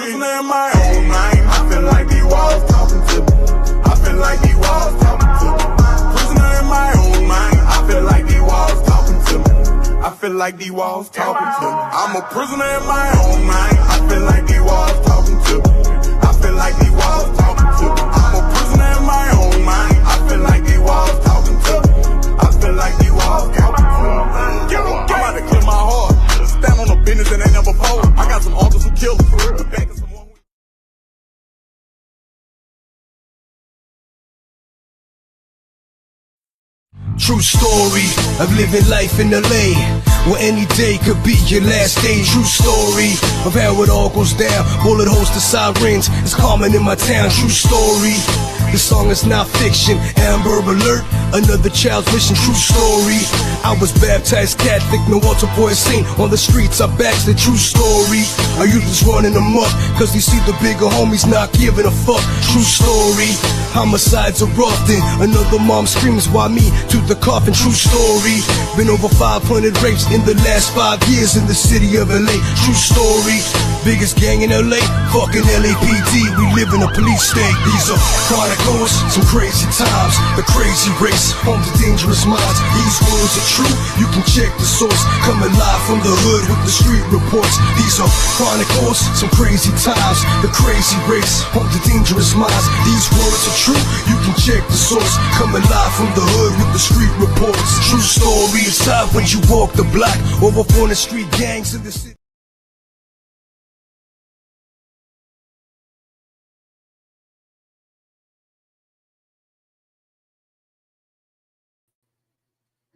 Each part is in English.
prisoner in my own mind. I feel like these walls talking to me. I feel like these walls talking to me. Prisoner in my own mind. I feel like these walls talking to me. I feel like these walls talking to me. I'm a prisoner in my own mind. I feel like these walls talking to me. I feel like these walls talking to me. I'm a prisoner in my own mind. I feel like these walls talking to me. I feel like these walls talking to me. I'm about to clear my heart. Stand on the business and they never fold. I got some uncles who killed the back of someone. True story of living life in LA, where any day could be your last day. True story of how it all goes down. Bullet holes to sirens, it's common in my town. True story, the song is not fiction. Amber alert, another child's mission. True story, I was baptized Catholic, no altar boy saint. On the streets I bags the true story. Our youth is running amok, cause they see the bigger homies not giving a fuck. True story, homicides erupting. Another mom screams, why me? To the coffin. True story, been over 500 rapes in the last 5 years in the city of LA. True story, biggest gang in LA, fucking LAPD. We live in a police state. These are chronicles, some crazy times, the crazy race, home to dangerous minds. These words are true, you can check the source. Coming live from the hood with the street reports. These are chronicles, some crazy times, the crazy race, home to dangerous minds. These words are true, you can check the source. Coming live from the hood with the street reports. True story, it's time when you walk the block. Over 400 street gangs in the city.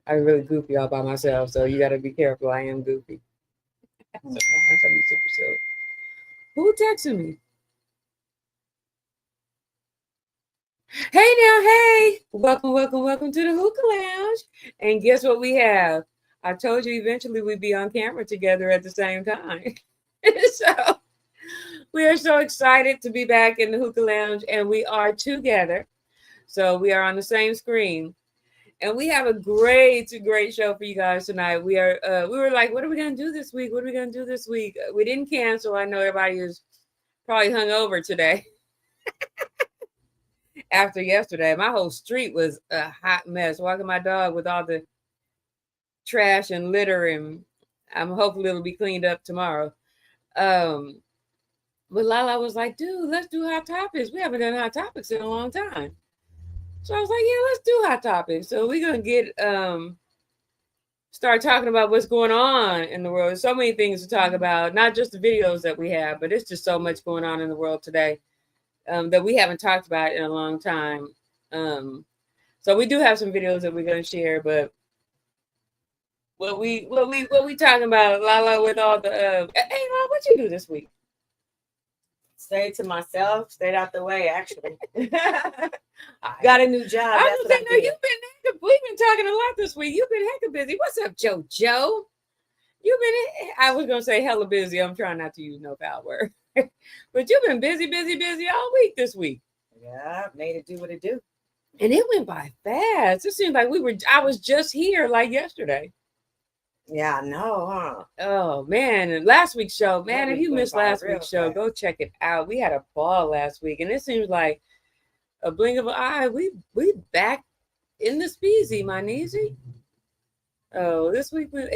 I'm really goofy all by myself, so you gotta be careful. I am goofy. So I'm super silly. Who texted me? Hey now, hey! Welcome to the Hookah Lounge. And guess what we have? I told you eventually we'd be on camera together at the same time. So we are so excited to be back in the Hookah Lounge, and we are together. So we are on the same screen. And we have a great show for you guys tonight. We were like, what are we gonna do this week? What are we gonna do this week? We didn't cancel. I know everybody is probably hungover today. After yesterday, my whole street was a hot mess. Walking my dog with all the trash and litter, and hopefully it'll be cleaned up tomorrow. But LaLa was like, dude, let's do hot topics. We haven't done hot topics in a long time. So I was like, yeah, let's do hot topics. So we're gonna get start talking about what's going on in the world. There's so many things to talk about, not just the videos that we have, but it's just so much going on in the world today that we haven't talked about in a long time. So we do have some videos that we're gonna share, but what we talking about, LaLa, with all the hey LaLa, what you do this week? Stayed to myself, stayed out the way, actually. Got a new job. I was saying, no, we've been talking a lot this week. You've been hecka busy. What's up, Joe? You've been, I was going to say hella busy. I'm trying not to use no foul word. But you've been busy all week this week. Yeah, made it do what it do. And it went by fast. It seemed like I was just here like yesterday. Yeah, I know, huh? Oh, man. And last week's show, man, if you missed last week's show, go check it out. We had a ball last week, and it seems like a blink of an eye. We back in the speezy, my niecey. Oh, this week. But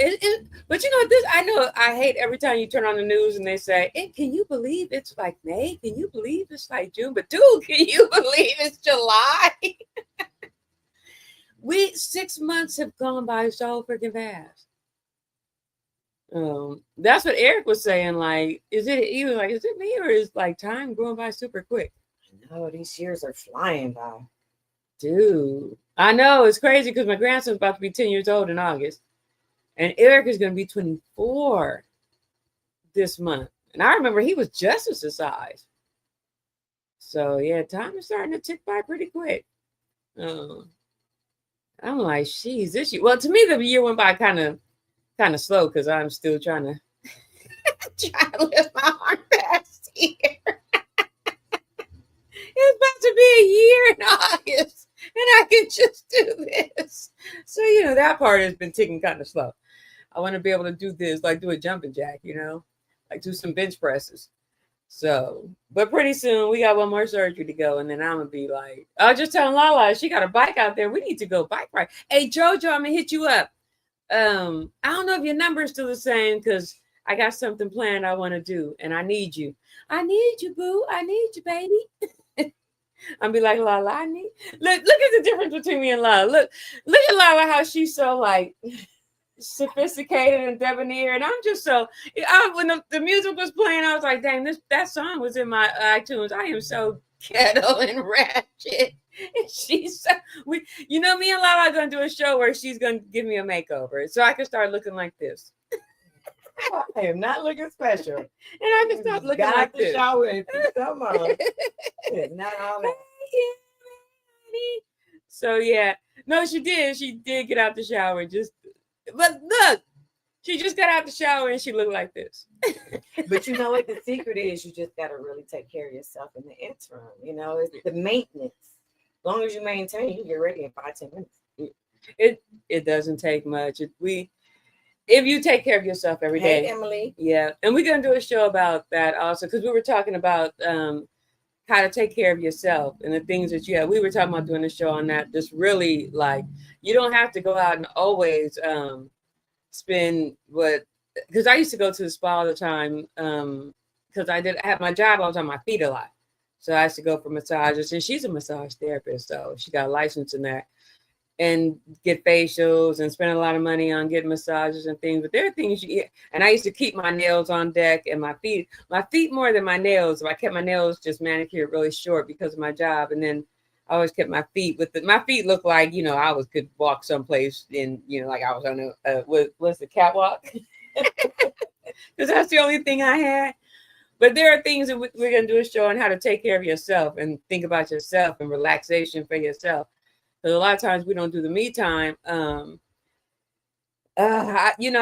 you know, I know I hate every time you turn on the news and they say, can you believe it's like May? Can you believe it's like June? But dude, can you believe it's July? 6 months have gone by so freaking fast. That's what Eric was saying. Like, he was like, is it me or is like time going by super quick? I know, these years are flying by. Dude, I know, it's crazy because my grandson's about to be 10 years old in August. And Eric is going to be 24 this month. And I remember he was just as his size. So yeah, time is starting to tick by pretty quick. I'm like, geez, this year. Well, to me, the year went by kind of slow because I'm still trying to lift my arm past here. It's about to be a year in August, and I can just do this. So, you know, that part has been ticking kind of slow. I want to be able to do this, like do a jumping jack, you know, like do some bench presses. So, but pretty soon we got one more surgery to go, and then I'm gonna be like, I was just telling LaLa she got a bike out there. We need to go bike ride. Hey Jojo, I'm gonna hit you up. I don't know if your number is still the same because I got something planned I want to do, and I need you. I need you, boo. I need you, baby. I'll be like LaLa. I need. Look at the difference between me and LaLa. Look at LaLa how she's so like sophisticated and debonair, and I'm just so. When the music was playing, I was like, dang, that song was in my iTunes. I am so ghetto and ratchet. And she's so, me and LaLa are gonna do a show where she's gonna give me a makeover, so I can start looking like this. I am not looking special, and I can stop looking like this. Shower and come on. It's not all that. So yeah, no, she did. She did get out the shower. But look, she just got out the shower and she looked like this. But you know what the secret is? You just got to really take care of yourself in the interim. You know, it's the maintenance. As long as you maintain, you can get ready in 5-10 minutes. It doesn't take much. If you take care of yourself every day. Hey, Emily. Yeah, and we're gonna do a show about that also because we were talking about how to take care of yourself and the things that you have. We were talking about doing a show on that. Just really like you don't have to go out and always spend because I used to go to the spa all the time because I had my job. I was on my feet a lot, so I used to go for massages. And she's a massage therapist, so she got a license in that. And get facials and spend a lot of money on getting massages and things. But there are things and I used to keep my nails on deck and my feet more than my nails. I kept my nails just manicured really short because of my job. And then I always kept my feet my feet looked like, I could walk someplace and, like I was on what's the catwalk? Because that's the only thing I had. But there are things that we're going to do a show on how to take care of yourself and think about yourself and relaxation for yourself. Because a lot of times we don't do the me time. I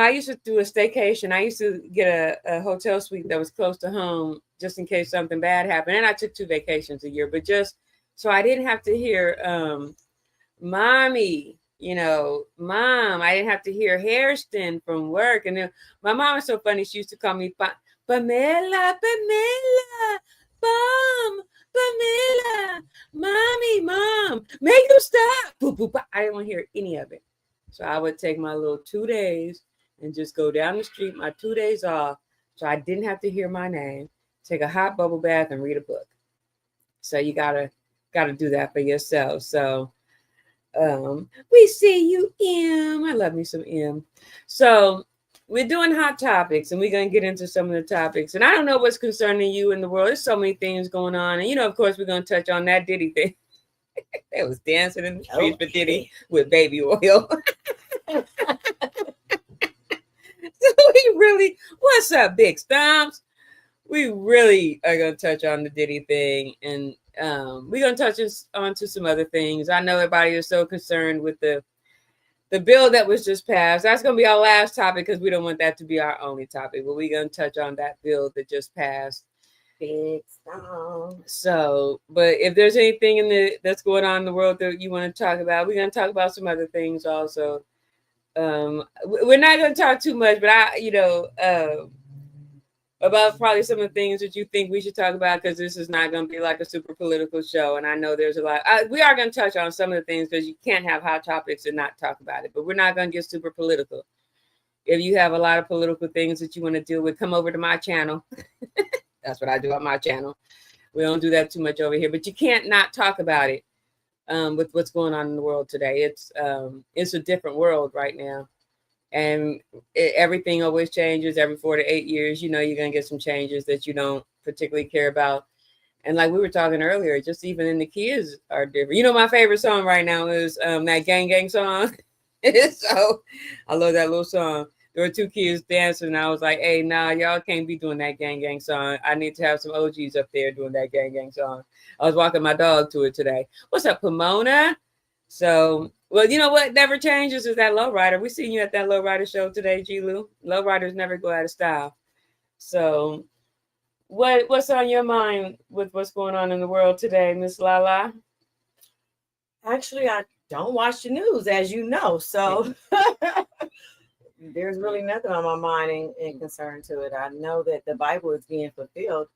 used to do a staycation. I used to get a hotel suite that was close to home just in case something bad happened. And I took 2 vacations a year, but just so I didn't have to hear mommy, mom. I didn't have to hear Hairston from work. And then my mom was so funny. She used to call me Pamela, Mom. Pamela, mommy, mom, make them stop. Boop, boop, boop. I didn't want to hear any of it. So I would take my little 2 days and just go down the street, my 2 days off. So I didn't have to hear my name, take a hot bubble bath and read a book. So you gotta do that for yourself. So we see you, M. I love me some M. So we're doing hot topics and we're going to get into some of the topics. And I don't know what's concerning you in the world. There's so many things going on. And, of course, we're going to touch on that Diddy thing. They was dancing in the streets for Diddy with baby oil. So we really, what's up, Big Stomps? We really are going to touch on the Diddy thing. And we're going to touch on to some other things. I know everybody is so concerned with the bill that was just passed. That's going to be our last topic because we don't want that to be our only topic. But we're going to touch on that bill that just passed. Big song. So, but if there's anything that's going on in the world that you want to talk about, we're going to talk about some other things also. We're not going to talk too much, but about probably some of the things that you think we should talk about because this is not going to be like a super political show. And I know there's a lot. We are going to touch on some of the things because you can't have hot topics and not talk about it. But we're not going to get super political. If you have a lot of political things that you want to deal with, come over to my channel. That's what I do on my channel. We don't do that too much over here. But you can't not talk about it with what's going on in the world today. It's a different world right now. And everything always changes every 4 to 8 years. You're going to get some changes that you don't particularly care about. And like we were talking earlier, just even in the kids are different. My favorite song right now is that Gang Gang song. So I love that little song. There were 2 kids dancing. And I was like, hey, nah, y'all can't be doing that Gang Gang song. I need to have some OGs up there doing that Gang Gang song. I was walking my dog to it today. What's up, Pomona? So, well, you know what never changes is that lowrider. We seen you at that lowrider show today, G-Lew. Lowriders never go out of style. So, what's on your mind with what's going on in the world today, Miss LaLa? Actually, I don't watch the news, as you know. So, there's really nothing on my mind in concern to it. I know that the Bible is being fulfilled.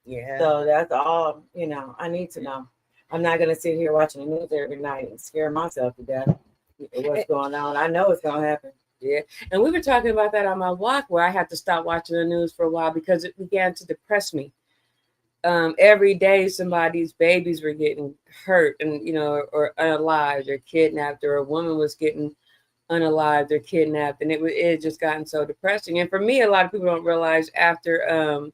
Yeah. So that's all, I need to know. I'm not going to sit here watching the news every night and scare myself to death. What's going on? I know it's going to happen. Yeah. And we were talking about that on my walk where I had to stop watching the news for a while because it began to depress me. Every day somebody's babies were getting hurt and, or unalived or kidnapped, or a woman was getting unalived or kidnapped. And it just gotten so depressing. And for me, a lot of people don't realize after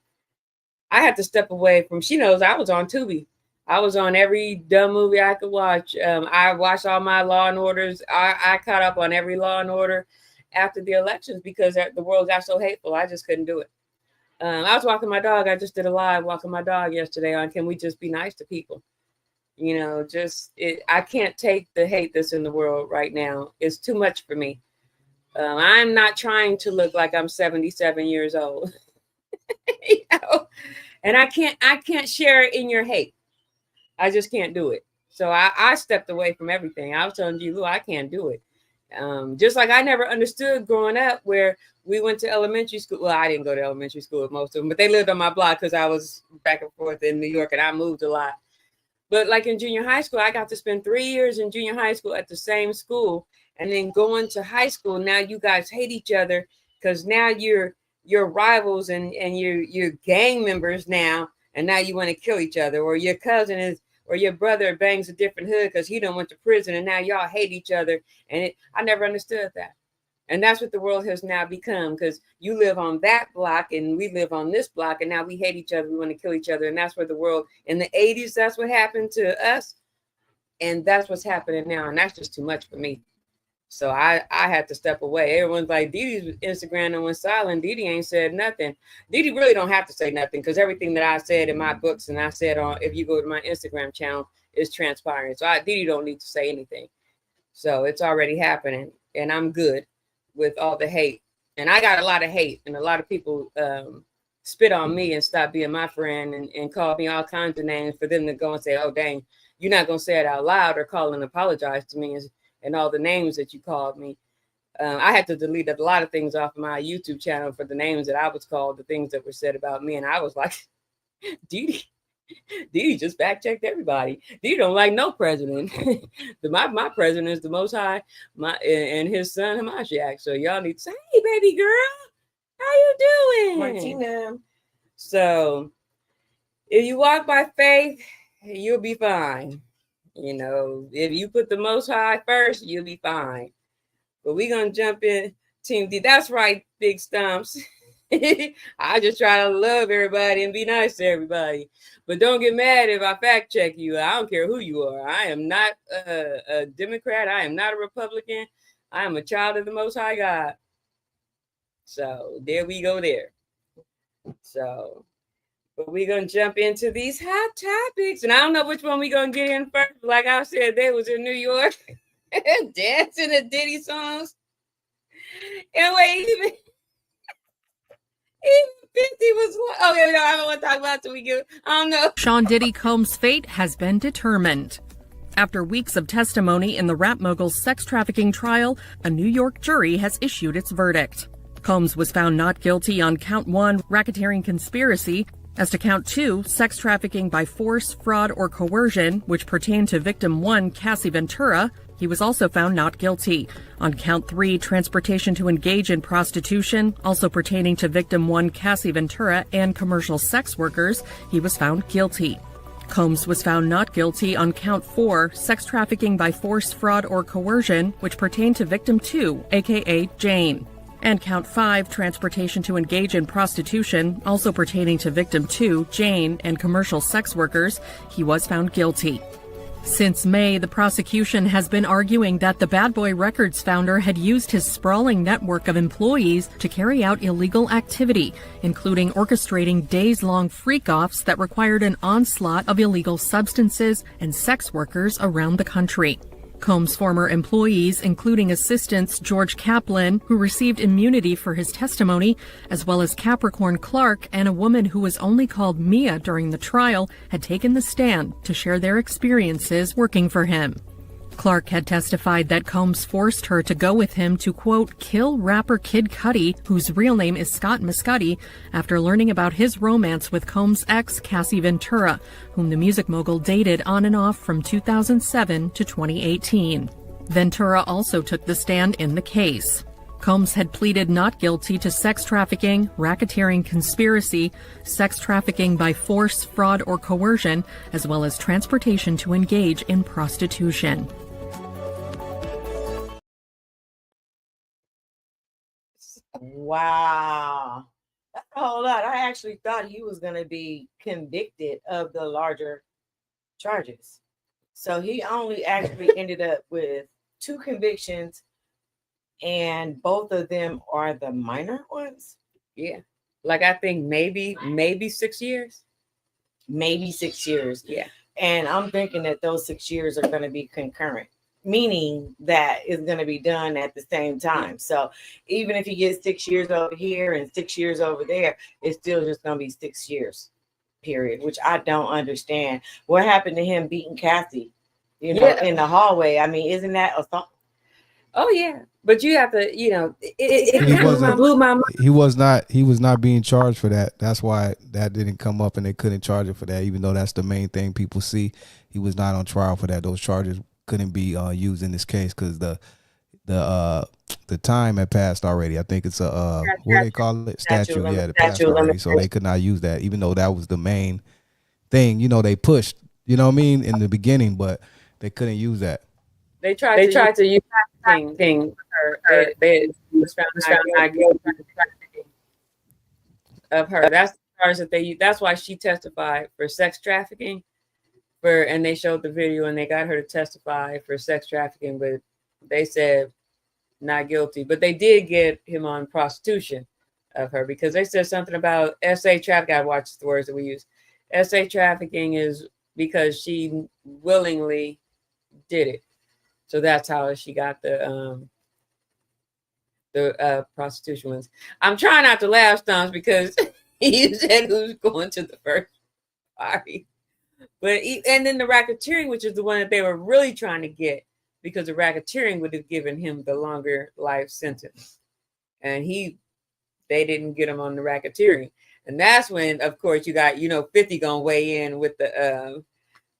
I had to step away from, she knows I was on Tubi. I was on every dumb movie I could watch. I watched all my Law and Orders. I caught up on every Law and Order after the elections because the world got so hateful. I just couldn't do it. I was walking my dog. I just did a live walking my dog yesterday on Can We Just Be Nice to People? I can't take the hate that's in the world right now. It's too much for me. I'm not trying to look like I'm 77 years old. And I can't share in your hate. I just can't do it. So I stepped away from everything. I was telling G-Lew, I can't do it. Just like I never understood growing up where we went to elementary school. Well, I didn't go to elementary school with most of them, but they lived on my block because I was back and forth in New York and I moved a lot. But like in junior high school, I got to spend 3 years in junior high school at the same school. And then going to high school, now you guys hate each other because now you're rivals and you're gang members now. And now you want to kill each other, or your cousin or your brother bangs a different hood because he done went to prison and now y'all hate each other. And I never understood that. And that's what the world has now become, because you live on that block and we live on this block and now we hate each other. We want to kill each other. And that's where the world in the 80s, that's what happened to us. And that's what's happening now. And that's just too much for me. So I had to step away. Everyone's like, Diddy's Instagram went silent. Diddy ain't said nothing. Diddy really don't have to say nothing because everything that I said in my books and I said if you go to my Instagram channel is transpiring. So Diddy don't need to say anything. So it's already happening and I'm good with all the hate. And I got a lot of hate and a lot of people spit on me and stop being my friend and call me all kinds of names for them to go and say, oh, dang, you're not going to say it out loud or call and apologize to me and all the names that you called me. I had to delete a lot of things off my YouTube channel for the names that I was called, the things that were said about me. And I was like, Diddy just fact checked everybody. Diddy don't like no president. my president is the Most High, and his son Hamashiach. So y'all need to say, hey, baby girl, how you doing? Martina. So if you walk by faith, you'll be fine. If you put the Most High first, you'll be fine. But we're going to jump in Team D. That's right, Big Stumps. I just try to love everybody and be nice to everybody. But don't get mad if I fact check you. I don't care who you are. I am not a Democrat. I am not a Republican. I am a child of the Most High God. So there we go there. So... but we're going to jump into these hot topics. And I don't know which one we're going to get in first. Like I said, they was in New York dancing to Diddy songs. And wait, even 50 was... okay, I don't want to talk about it till we get... I don't know. Sean Diddy Combs' fate has been determined. After weeks of testimony in the rap mogul's sex trafficking trial, a New York jury has issued its verdict. Combs was found not guilty on count 1, racketeering conspiracy. As to count 2, sex trafficking by force, fraud, or coercion, which pertained to victim 1, Cassie Ventura, he was also found not guilty. On count 3, transportation to engage in prostitution, also pertaining to victim 1, Cassie Ventura, and commercial sex workers, he was found guilty. Combs was found not guilty on count 4, sex trafficking by force, fraud, or coercion, which pertained to victim 2, aka Jane. And count 5, transportation to engage in prostitution, also pertaining to victim 2, Jane, and commercial sex workers, he was found guilty. Since May, the prosecution has been arguing that the Bad Boy Records founder had used his sprawling network of employees to carry out illegal activity, including orchestrating days-long freak-offs that required an onslaught of illegal substances and sex workers around the country. Combs' former employees, including assistants George Kaplan, who received immunity for his testimony, as well as Capricorn Clark and a woman who was only called Mia during the trial, had taken the stand to share their experiences working for him. Clark had testified that Combs forced her to go with him to, quote, kill rapper Kid Cudi, whose real name is Scott Muscati, after learning about his romance with Combs' ex, Cassie Ventura, whom the music mogul dated on and off from 2007 to 2018. Ventura also took the stand in the case. Combs had pleaded not guilty to sex trafficking, racketeering conspiracy, sex trafficking by force, fraud, or coercion, as well as transportation to engage in prostitution. Wow. That's a whole lot. I actually thought he was going to be convicted of the larger charges. So he only actually ended up with 2 convictions, and both of them are the minor ones. Yeah. Like I think maybe 6 years. Maybe 6 years. Yeah. And I'm thinking that those 6 years are going to be concurrent, meaning that it's going to be done at the same time. So even if you get 6 years over here and 6 years over there, it's still just going to be 6 years, period, which I don't understand. What happened to him beating Cassie, in the hallway? I mean, isn't that a song? Oh yeah, but you have to, it blew my mind. He was not being charged for that. That's why that didn't come up, and they couldn't charge him for that. Even though that's the main thing people see, he was not on trial for that. Those charges couldn't be used in this case because the time had passed already. I think it's a what do they call it? Statute. Yeah, the passed already, so they could not use that. Even though that was the main thing, they pushed, in the beginning, but they couldn't use that. They tried to use that thing. They was found not guilty of her. That's the charge that they used. That's why she testified for sex trafficking. And they showed the video and they got her to testify for sex trafficking, but they said not guilty. But they did get him on prostitution of her because they said something about SA trafficking. I watched the words that we use. SA trafficking is because she willingly did it. So that's how she got the prostitution ones. I'm trying not to laugh, Stumps, because you said who's going to the first party. And then the racketeering, which is the one that they were really trying to get, because the racketeering would have given him the longer life sentence. And they didn't get him on the racketeering. And that's when, of course, you got, 50 gonna weigh in with the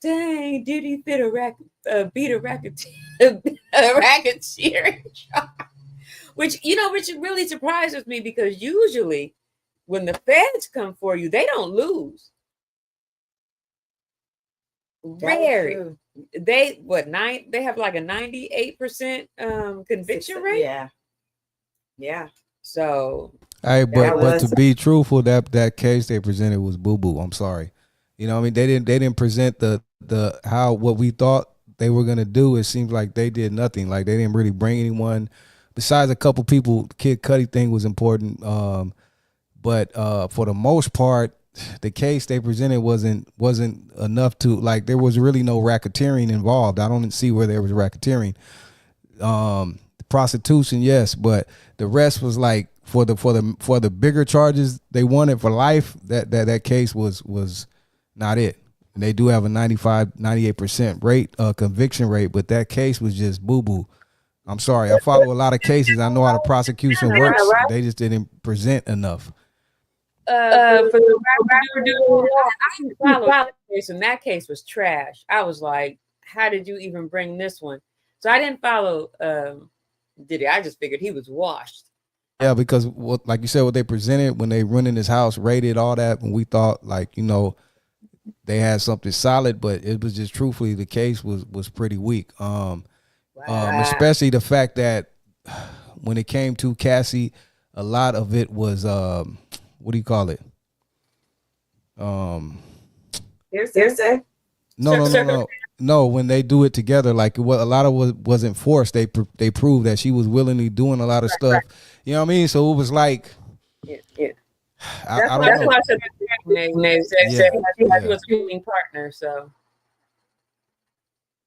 dang, Diddy beat a racketeering charge. Which really surprises me because usually when the feds come for you, they don't lose. Rare. They have like a 98% conviction rate. Yeah. So but to be truthful, that case they presented was boo-boo. I'm sorry. They didn't present the what we thought they were gonna do. It seems like they did nothing. Like they didn't really bring anyone besides a couple people. Kid Cudi thing was important, but for the most part, the case they presented wasn't enough to, like, there was really no racketeering involved. I don't see where there was racketeering. Prostitution, yes, but the rest was like for the bigger charges they wanted for life. That case was not it. And they do have a 98% rate conviction rate, but that case was just boo-boo. I'm sorry. I follow a lot of cases. I know how the prosecution works. They just didn't present enough. For the I didn't follow that case, and that case was trash. I was like, how did you even bring this one? So I didn't follow Diddy. I just figured he was washed. Yeah, because like you said, what they presented when they run in his house, raided all that, and we thought they had something solid, but it was just truthfully the case was pretty weak. Especially the fact that when it came to Cassie, a lot of it was what do you call it? Hearsay? No. When they do it together, like a lot of it wasn't forced. They proved that she was willingly doing a lot of stuff. You know what I mean? So it was like, yeah. I don't That's know. why I said she was a willing partner. So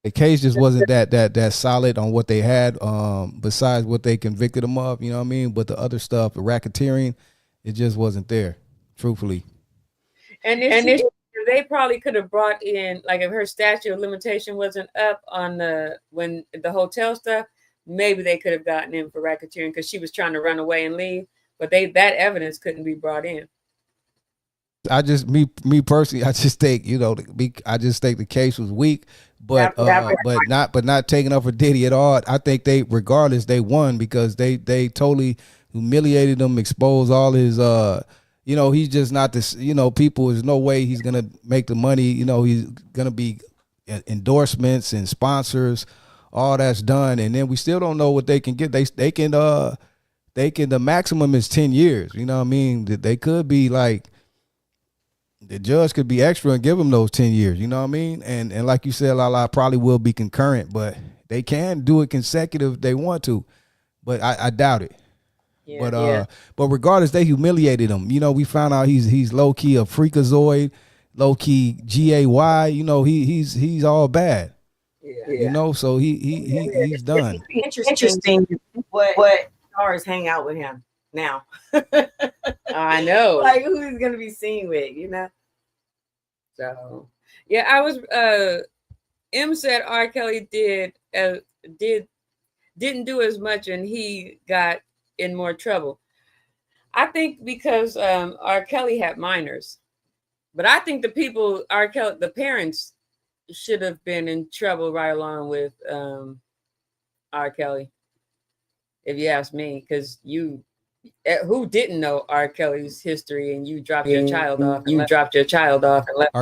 the case just wasn't that solid on what they had. Besides what they convicted them of, you know what I mean. But the other stuff, the racketeering, it just wasn't there. Truthfully. And if they probably could have brought in, like, if her statute of limitation wasn't up on when the hotel stuff, maybe they could have gotten in for racketeering because she was trying to run away and leave, but that evidence couldn't be brought in. I just me personally, I just think, you know, I just think the case was weak, but not taking up for Diddy at all. I think regardless they won because they totally humiliated him, exposed all his you know, he's just not this, you know, people, there's no way he's gonna make the money, you know, he's gonna be endorsements and sponsors, all that's done, and then we still don't know what they can get. They can the maximum is 10 years, you know what I mean? They could be like, the judge could be extra and give them those 10 years, you know what I mean? And like you said, LaLa, probably will be concurrent, but they can do it consecutive if they want to, but I doubt it. Yeah, but regardless, they humiliated him. You know, we found out he's low key a freakazoid, low key GAY. You know, he's all bad. Yeah. You know, so he's done. Interesting what stars hang out with him now. I know. Like, who he's gonna be seen with, you know? So yeah, I was M said R. Kelly didn't do as much and he got in more trouble. I think because R. Kelly had minors, but I think the parents should have been in trouble right along with R. Kelly, if you ask me, because who didn't know R. Kelly's history and you dropped your child off and left.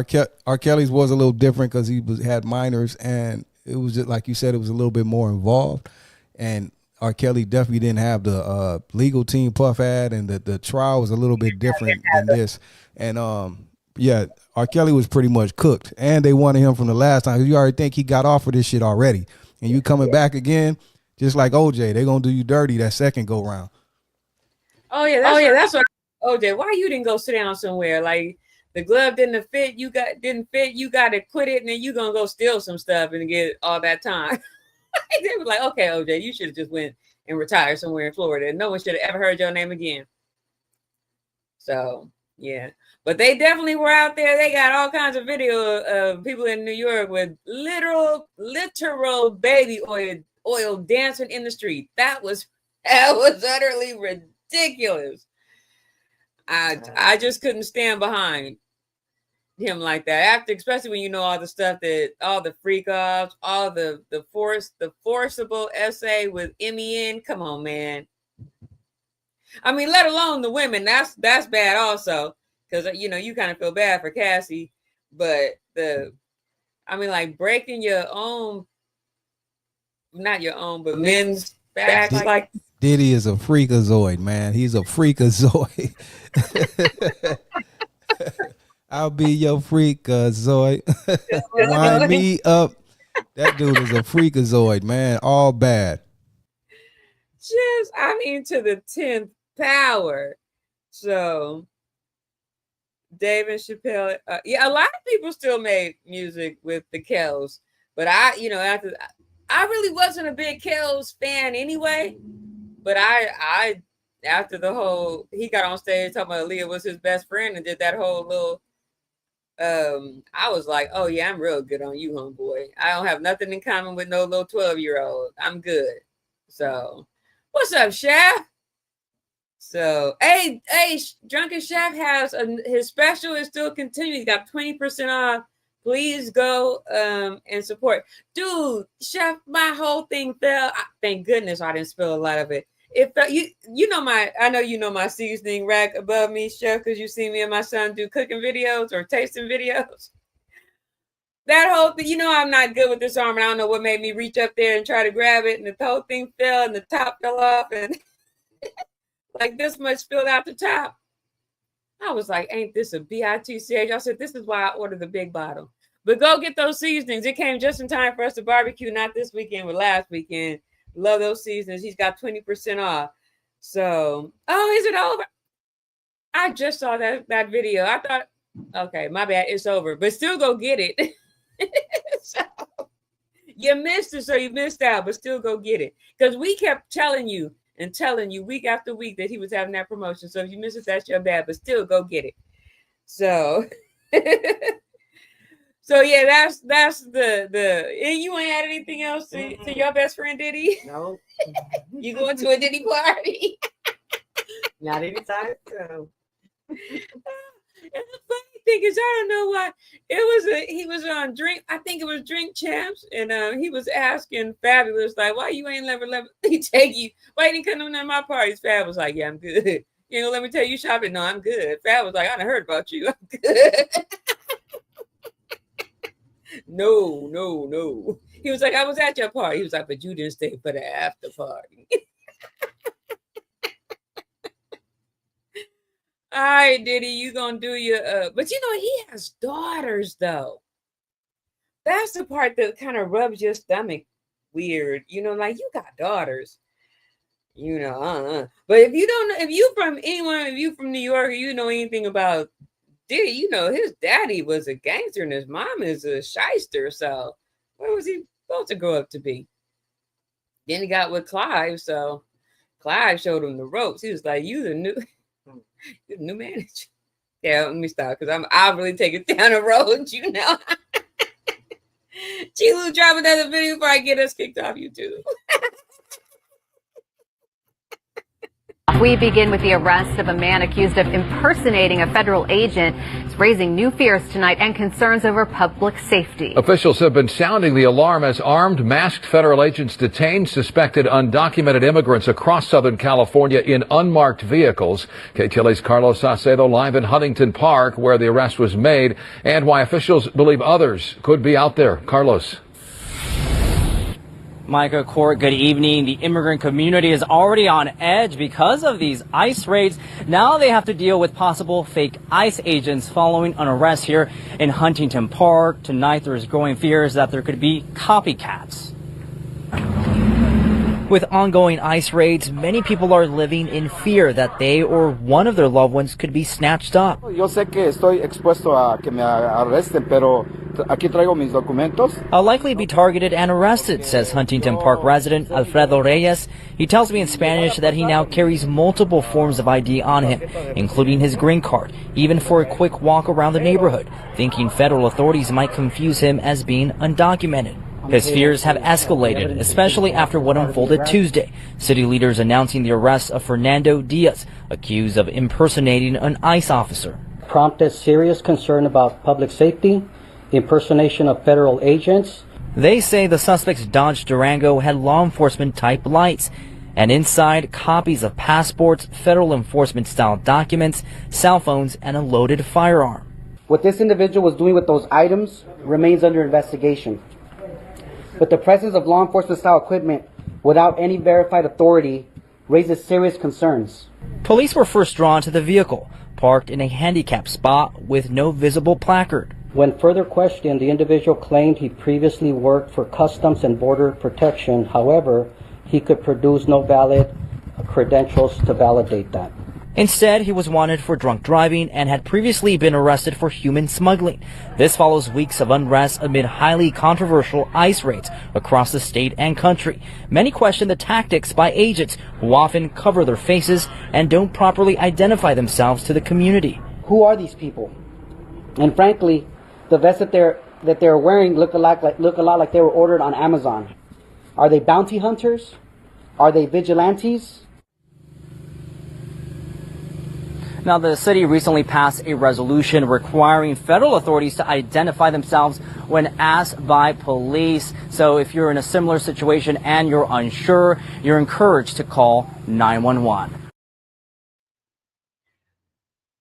R. Kelly's was a little different because he had minors, and it was just like you said, it was a little bit more involved, and R. Kelly definitely didn't have the legal team Puff had, and the trial was a little bit different than this. And yeah, R. Kelly was pretty much cooked, and they wanted him from the last time. You already think he got off for this shit already, and you coming back again, just like OJ, they gonna do you dirty that second go round. Oh yeah, that's what OJ. Why you didn't go sit down somewhere? Like the glove didn't fit, you got to quit it, and then you gonna go steal some stuff and get all that time. They were like, okay, OJ, you should have just went and retired somewhere in Florida, and no one should have ever heard your name again. So yeah, but they definitely were out there. They got all kinds of video of people in New York with literal baby oil dancing in the street. That was utterly ridiculous. I just couldn't stand behind him like that, especially when you know all the stuff all the freak offs, all the forcible essay with MEN. Come on, man. I mean, let alone the women. That's bad also, because you know you kind of feel bad for Cassie, but like breaking your own, not your own, but men's backs like. Diddy is a freakazoid, man. He's a freakazoid. I'll be your freakazoid. Wind me up. That dude is a freakazoid, man. All bad. Just, I mean, to the 10th power. So, Dave and Chappelle. Yeah, a lot of people still made music with the Kells, but I really wasn't a big Kells fan anyway. But I after the whole, he got on stage talking about Aaliyah was his best friend and did that whole little. I was like, oh yeah, I'm real good on you, homeboy. I don't have nothing in common with no little 12-year-old. I'm good. So, what's up, Chef? So, hey, Drunken Chef has his special is still continuing. He's got 20% off. Please go and support. Dude, Chef, my whole thing fell. Thank goodness I didn't spill a lot of it. If I know you know my seasoning rack above me, Chef, because you see me and my son do cooking videos or tasting videos. That whole thing, I'm not good with this arm, and I don't know what made me reach up there and try to grab it, and the whole thing fell, and the top fell off, and like this much spilled out the top. I was like, ain't this a bitch? I said, this is why I ordered the big bottle. But go get those seasonings. It came just in time for us to barbecue, not this weekend, but last weekend. Love those seasonings. He's got 20% off. So, is it over? I just saw that video. I thought, okay, my bad, it's over. But still go get it. So, you missed it, so you missed out, but still go get it. Because we kept telling you week after week that he was having that promotion. So if you missed it, that's your bad, but still go get it. So So yeah, that's the. And you ain't had anything else to your best friend Diddy? No. You going to a Diddy party? Not anytime soon. And the funny thing is, I don't know why he was on Drink. I think it was Drink Champs, and he was asking Fabulous like, "Why you ain't never let me take you? Why you didn't come to none of my parties?" Fab was like, "Yeah, I'm good. You ain't gonna let me tell you shopping? No, I'm good." Fab was like, "I done heard about you. I'm good." No. He was like, "I was at your party." He was like, "But you didn't stay for the after party." All right, Diddy, you gonna do your but you know he has daughters though. That's the part that kind of rubs your stomach weird. You know, like you got daughters. You know, But if you don't know, if you from New York, or you know anything about Diddy, you know his daddy was a gangster and his mom is a shyster. So where was he supposed to grow up to be? Then he got with Clive, so Clive showed him the ropes. He was like, "You the new manager." Yeah, let me stop because I'll really take it down the road, you know. G-Lew, drop another video before I get us kicked off YouTube. We begin with the arrest of a man accused of impersonating a federal agent. It's raising new fears tonight and concerns over public safety. Officials have been sounding the alarm as armed, masked federal agents detain suspected undocumented immigrants across Southern California in unmarked vehicles. KTLA's Carlos Saucedo live in Huntington Park, where the arrest was made, and why officials believe others could be out there. Carlos. Micah, Court, good evening. The immigrant community is already on edge because of these ICE raids. Now they have to deal with possible fake ICE agents following an arrest here in Huntington Park. Tonight there's growing fears that there could be copycats. With ongoing ICE raids, many people are living in fear that they or one of their loved ones could be snatched up. Yo sé que estoy expuesto a que me arresten, pero aquí traigo mis documentos. I'll likely be targeted and arrested, says Huntington Park resident Alfredo Reyes. He tells me in Spanish that he now carries multiple forms of ID on him, including his green card, even for a quick walk around the neighborhood, thinking federal authorities might confuse him as being undocumented. His fears have escalated, especially after what unfolded Tuesday. City leaders announcing the arrest of Fernando Diaz, accused of impersonating an ICE officer. Prompted serious concern about public safety, impersonation of federal agents. They say the suspect's Dodge Durango had law enforcement type lights, and inside copies of passports, federal enforcement style documents, cell phones, and a loaded firearm. What this individual was doing with those items remains under investigation. But the presence of law enforcement style equipment without any verified authority raises serious concerns. Police were first drawn to the vehicle, parked in a handicapped spot with no visible placard. When further questioned, the individual claimed he previously worked for Customs and Border Protection. However, he could produce no valid credentials to validate that. Instead, he was wanted for drunk driving and had previously been arrested for human smuggling. This follows weeks of unrest amid highly controversial ICE raids across the state and country. Many question the tactics by agents who often cover their faces and don't properly identify themselves to the community. Who are these people? And frankly, the vests that they're wearing look a lot like they were ordered on Amazon. Are they bounty hunters? Are they vigilantes? Now, the city recently passed a resolution requiring federal authorities to identify themselves when asked by police. So if you're in a similar situation and you're unsure, you're encouraged to call 911.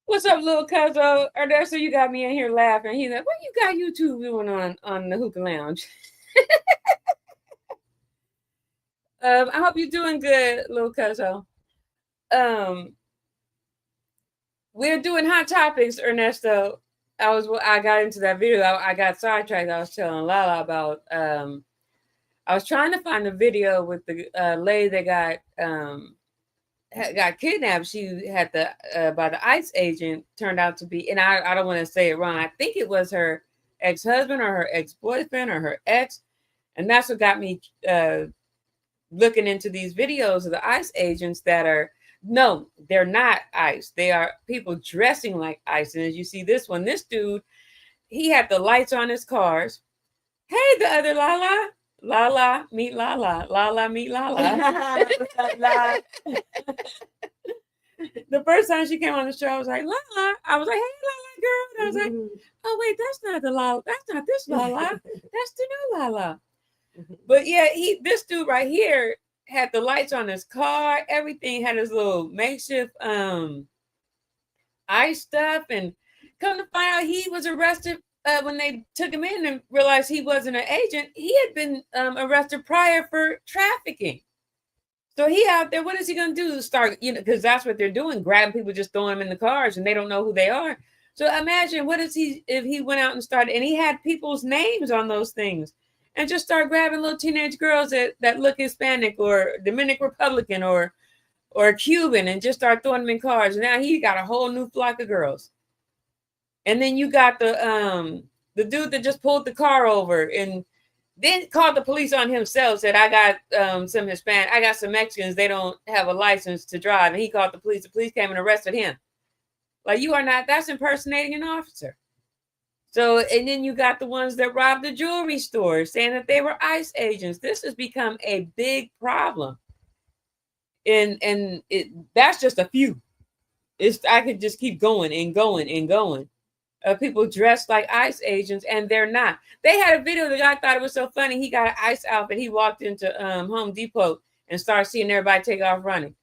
What's up, little cuzzo? Ernesto, you got me in here laughing. He's like, what you got YouTube doing on the Hookah Lounge? I hope you're doing good, little cuzzo. We're doing hot topics, Ernesto. I got into that video. I got sidetracked. I was telling LaLa about. I was trying to find the video with the lady that got kidnapped. She had by the ICE agent. Turned out to be, and I don't want to say it wrong. I think it was her ex-husband or her ex-boyfriend or her ex, and that's what got me looking into these videos of the ICE agents that are. No, they're not ICE. They are people dressing like ICE. And as you see this one, this dude, he had the lights on his cars. Hey, the other LaLa. LaLa, meet LaLa. LaLa, meet LaLa. The first time she came on the show, I was like, LaLa. I was like, hey, LaLa girl. And I was like, oh, wait, that's not the LaLa. That's not this LaLa. That's the new LaLa. But yeah, this dude right here had the lights on his car. Everything had his little makeshift ice stuff. And come to find out, he was arrested when they took him in and realized he wasn't an agent. He had been arrested prior for trafficking. So he out there, what is he going to do? Start, because that's what they're doing, grabbing people, just throwing them in the cars, and they don't know who they are. So imagine, if he went out and started, and he had people's names on those things, and just start grabbing little teenage girls that look Hispanic or Dominican Republican or Cuban, and just start throwing them in cars. And now he got a whole new flock of girls. And then you got the dude that just pulled the car over and then called the police on himself, said, I got some Hispanic, I got some Mexicans, they don't have a license to drive. And he called the police. The police came and arrested him. Like, that's impersonating an officer. So, and then you got the ones that robbed the jewelry store saying that they were ICE agents. This has become a big problem. And that's just a few. I could just keep going and going and going. People dressed like ICE agents, and they're not. They had a video. The guy thought it was so funny. He got an ICE outfit. He walked into Home Depot and started seeing everybody take off running.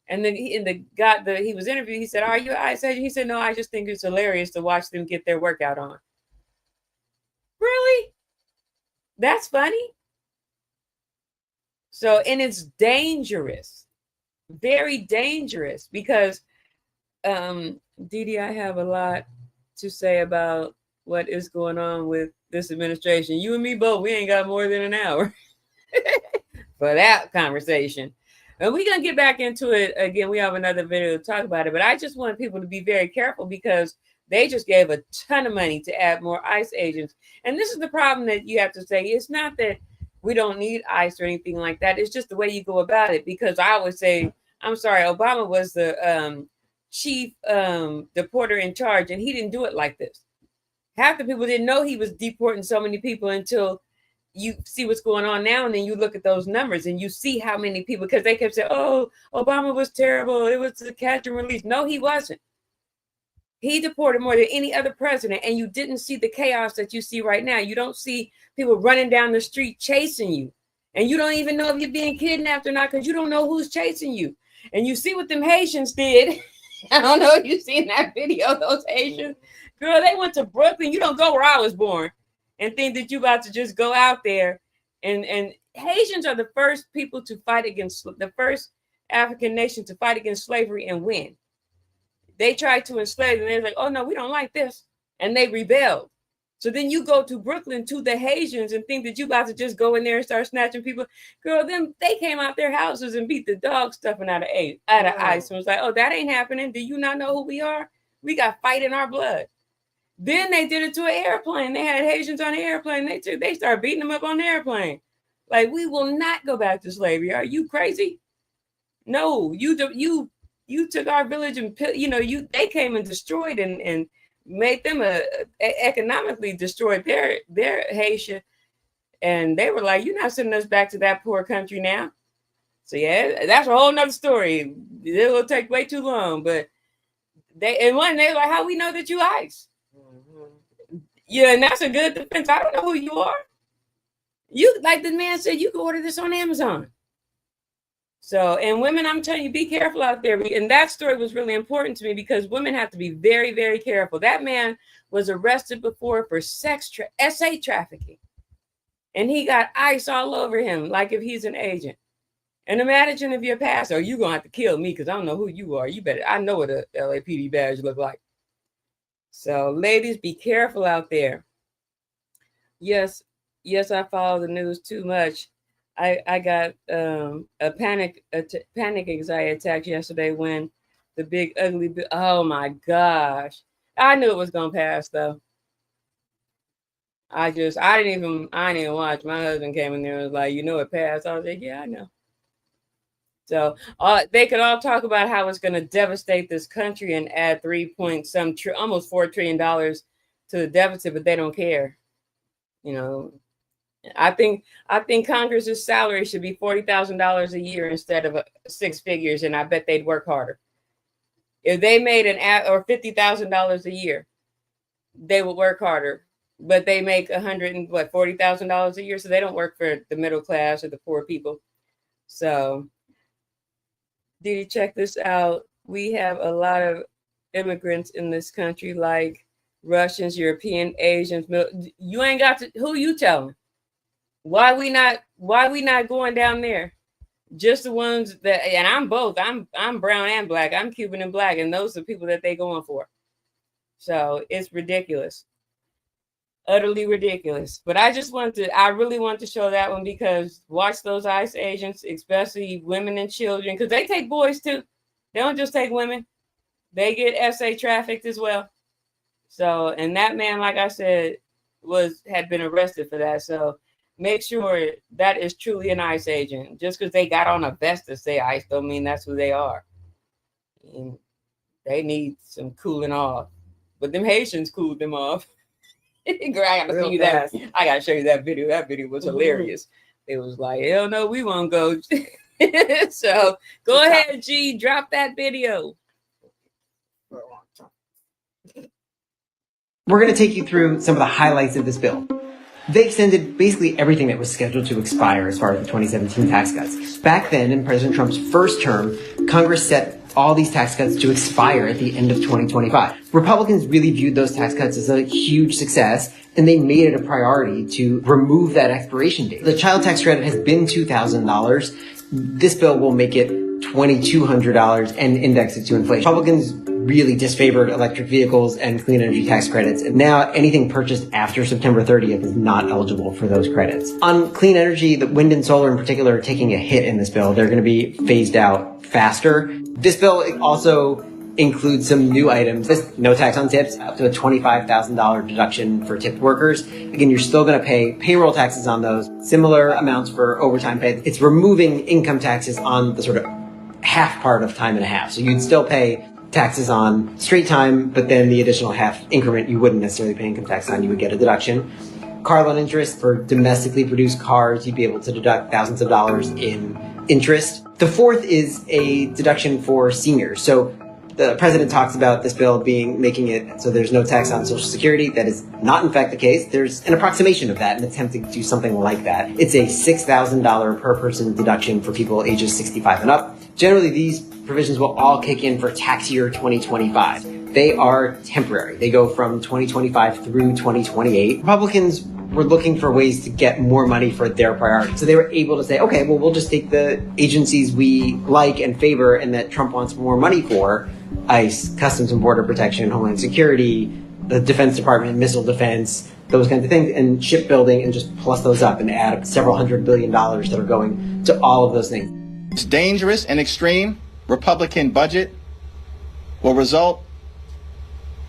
And then the guy that he was interviewed, he said, "Are you an ICE agent?" He said, "No, I just think it's hilarious to watch them get their workout on." Really? That's funny. So, and it's dangerous, very dangerous, because Diddy, I have a lot to say about what is going on with this administration. You and me both, we ain't got more than an hour for that conversation. And we're going to get back into it again. We have another video to talk about it, but I just want people to be very careful because they just gave a ton of money to add more ICE agents. And this is the problem that you have to say. It's not that we don't need ICE or anything like that. It's just the way you go about it. Because I would say, I'm sorry, Obama was the chief deporter in charge, and he didn't do it like this. Half the people didn't know he was deporting so many people until you see what's going on now, and then you look at those numbers and you see how many people, because they kept saying, oh, Obama was terrible, it was a catch and release. No, he wasn't. He deported more than any other president, and you didn't see the chaos that you see right now. You don't see people running down the street chasing you, and you don't even know if you're being kidnapped or not because you don't know who's chasing you. And you see what them Haitians did. I don't know if you've seen that video, those Haitians. Girl, they went to Brooklyn. You don't go where I was born and think that you about to just go out there. And Haitians are the first people to fight against, the first African nation to fight against slavery and win. They tried to enslave, and they're like, oh, no, we don't like this. And they rebelled. So then you go to Brooklyn to the Haitians and think that you about to just go in there and start snatching people. Girl, they came out their houses and beat the dog stuffing out of ICE. And was like, oh, that ain't happening. Do you not know who we are? We got fight in our blood. Then they did it to an airplane. They had Haitians on the airplane. They started beating them up on the airplane. Like, we will not go back to slavery. Are you crazy? No, you took our village and they came and destroyed and made them economically destroyed their Haitian, and they were like, you're not sending us back to that poor country now. So yeah, that's a whole nother story. It will take way too long, but they were like, how we know that you ICE? Yeah, and that's a good defense. I don't know who you are. You, like the man said, you can order this on Amazon. So, and women, I'm telling you, be careful out there. And that story was really important to me because women have to be very, very careful. That man was arrested before for SA trafficking. And he got ICE all over him, like if he's an agent. And imagine if you're a pastor, you're going to have to kill me because I don't know who you are. You better, I know what a LAPD badge look like. So, ladies, be careful out there. Yes, I follow the news too much. I got a panic anxiety attack yesterday when the big ugly, oh my gosh. I knew it was going to pass though. I didn't even watch. My husband came in there and was like, it passed. I was like, yeah, I know. So they could all talk about how it's going to devastate this country and add almost $4 trillion to the deficit, but they don't care. You know, I think Congress's salary should be $40,000 a year instead of 6 figures, and I bet they'd work harder. If they made or $50,000 a year, they would work harder. But they make $40,000 a year, so they don't work for the middle class or the poor people. So, Diddy, check this out. We have a lot of immigrants in this country, like Russians, European, Asians. You ain't got to. Who you telling? Why we not going down there? Just the ones that, and I'm both. I'm brown and black. I'm Cuban and black, and those are the people that they going for. So it's ridiculous. Utterly ridiculous. But I really want to show that one, because watch those ICE agents, especially women and children, because they take boys too. They don't just take women. They get SA trafficked as well. So, and that man, like I said, had been arrested for that. So make sure that is truly an ICE agent. Just because they got on a vest to say ICE don't mean that's who they are. And they need some cooling off. But them Haitians cooled them off. Girl, I gotta show you that video. That video was hilarious. It was like, hell no, we won't go. So go ahead, G, drop that video. We're going to take you through some of the highlights of this bill. They extended basically everything that was scheduled to expire as far as the 2017 tax cuts. Back then, in President Trump's first term, Congress set all these tax cuts to expire at the end of 2025. Republicans really viewed those tax cuts as a huge success, and they made it a priority to remove that expiration date. The child tax credit has been $2,000. This bill will make it $2,200 and index it to inflation. Republicans really disfavored electric vehicles and clean energy tax credits, and now anything purchased after September 30th is not eligible for those credits. On clean energy, the wind and solar in particular are taking a hit in this bill. They're going to be phased out faster. This bill also includes some new items. No tax on tips, up to a $25,000 deduction for tipped workers. Again, you're still going to pay payroll taxes on those, similar amounts for overtime pay. It's removing income taxes on the sort of half part of time and a half. So you'd still pay taxes on straight time, but then the additional half increment you wouldn't necessarily pay income tax on, you would get a deduction. Car loan interest for domestically produced cars, you'd be able to deduct thousands of dollars in interest. The fourth is a deduction for seniors. So the president talks about this bill making it so there's no tax on Social Security. That is not in fact the case. There's an approximation of that, an attempt to do something like that. It's a $6,000 per person deduction for people ages 65 and up. Generally, these provisions will all kick in for tax year 2025. They are temporary. They go from 2025 through 2028. Republicans were looking for ways to get more money for their priorities. So they were able to say, okay, well, we'll just take the agencies we like and favor and that Trump wants more money for, ICE, Customs and Border Protection, Homeland Security, the Defense Department, missile defense, those kinds of things, and shipbuilding, and just plus those up and add up several $100 billion that are going to all of those things. This dangerous and extreme Republican budget will result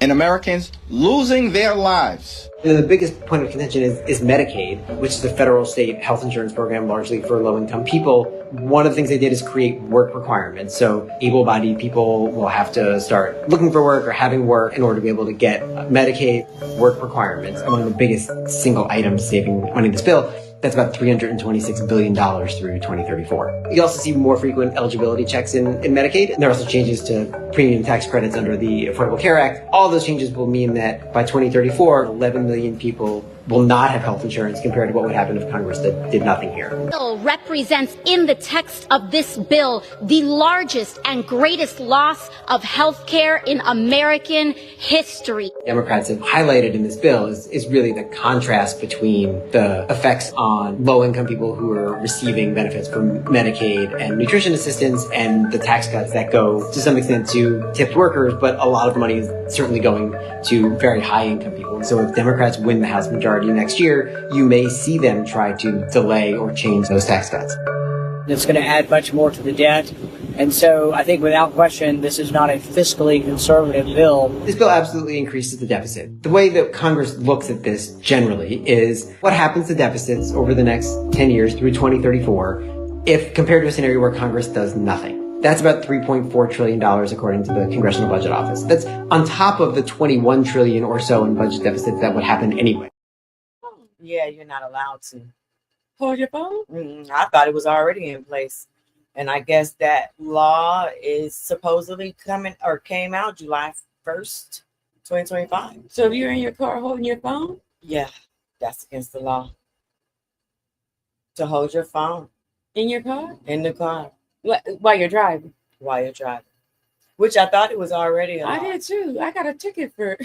in Americans losing their lives. And the biggest point of contention is Medicaid, which is the federal state health insurance program largely for low-income people. One of the things they did is create work requirements. So able-bodied people will have to start looking for work or having work in order to be able to get Medicaid work requirements. Among the biggest single items saving money in this bill, that's about $326 billion through 2034. You also see more frequent eligibility checks in Medicaid. And there are also changes to premium tax credits under the Affordable Care Act. All those changes will mean that by 2034, 11 million people will not have health insurance compared to what would happen if Congress did nothing here. Bill represents in the text of this bill the largest and greatest loss of health care in American history. Democrats have highlighted in this bill is really the contrast between the effects on low-income people who are receiving benefits from Medicaid and nutrition assistance and the tax cuts that go to some extent to tipped workers, but a lot of money is certainly going to very high-income people. So if Democrats win the House majority next year, you may see them try to delay or change those tax cuts. It's going to add much more to the debt. And so I think without question, this is not a fiscally conservative bill. This bill absolutely increases the deficit. The way that Congress looks at this generally is what happens to deficits over the next 10 years through 2034 if compared to a scenario where Congress does nothing. That's about $3.4 trillion, according to the Congressional Budget Office. That's on top of the $21 trillion or so in budget deficits that would happen anyway. Yeah, you're not allowed to hold your phone. I thought it was already in place, and I guess that law is supposedly came out July 1st, 2025. So if you're in your car holding your phone, yeah, that's against the law to hold your phone in your car, in the car while you're driving. Which I thought it was already. I did too. I got a ticket for.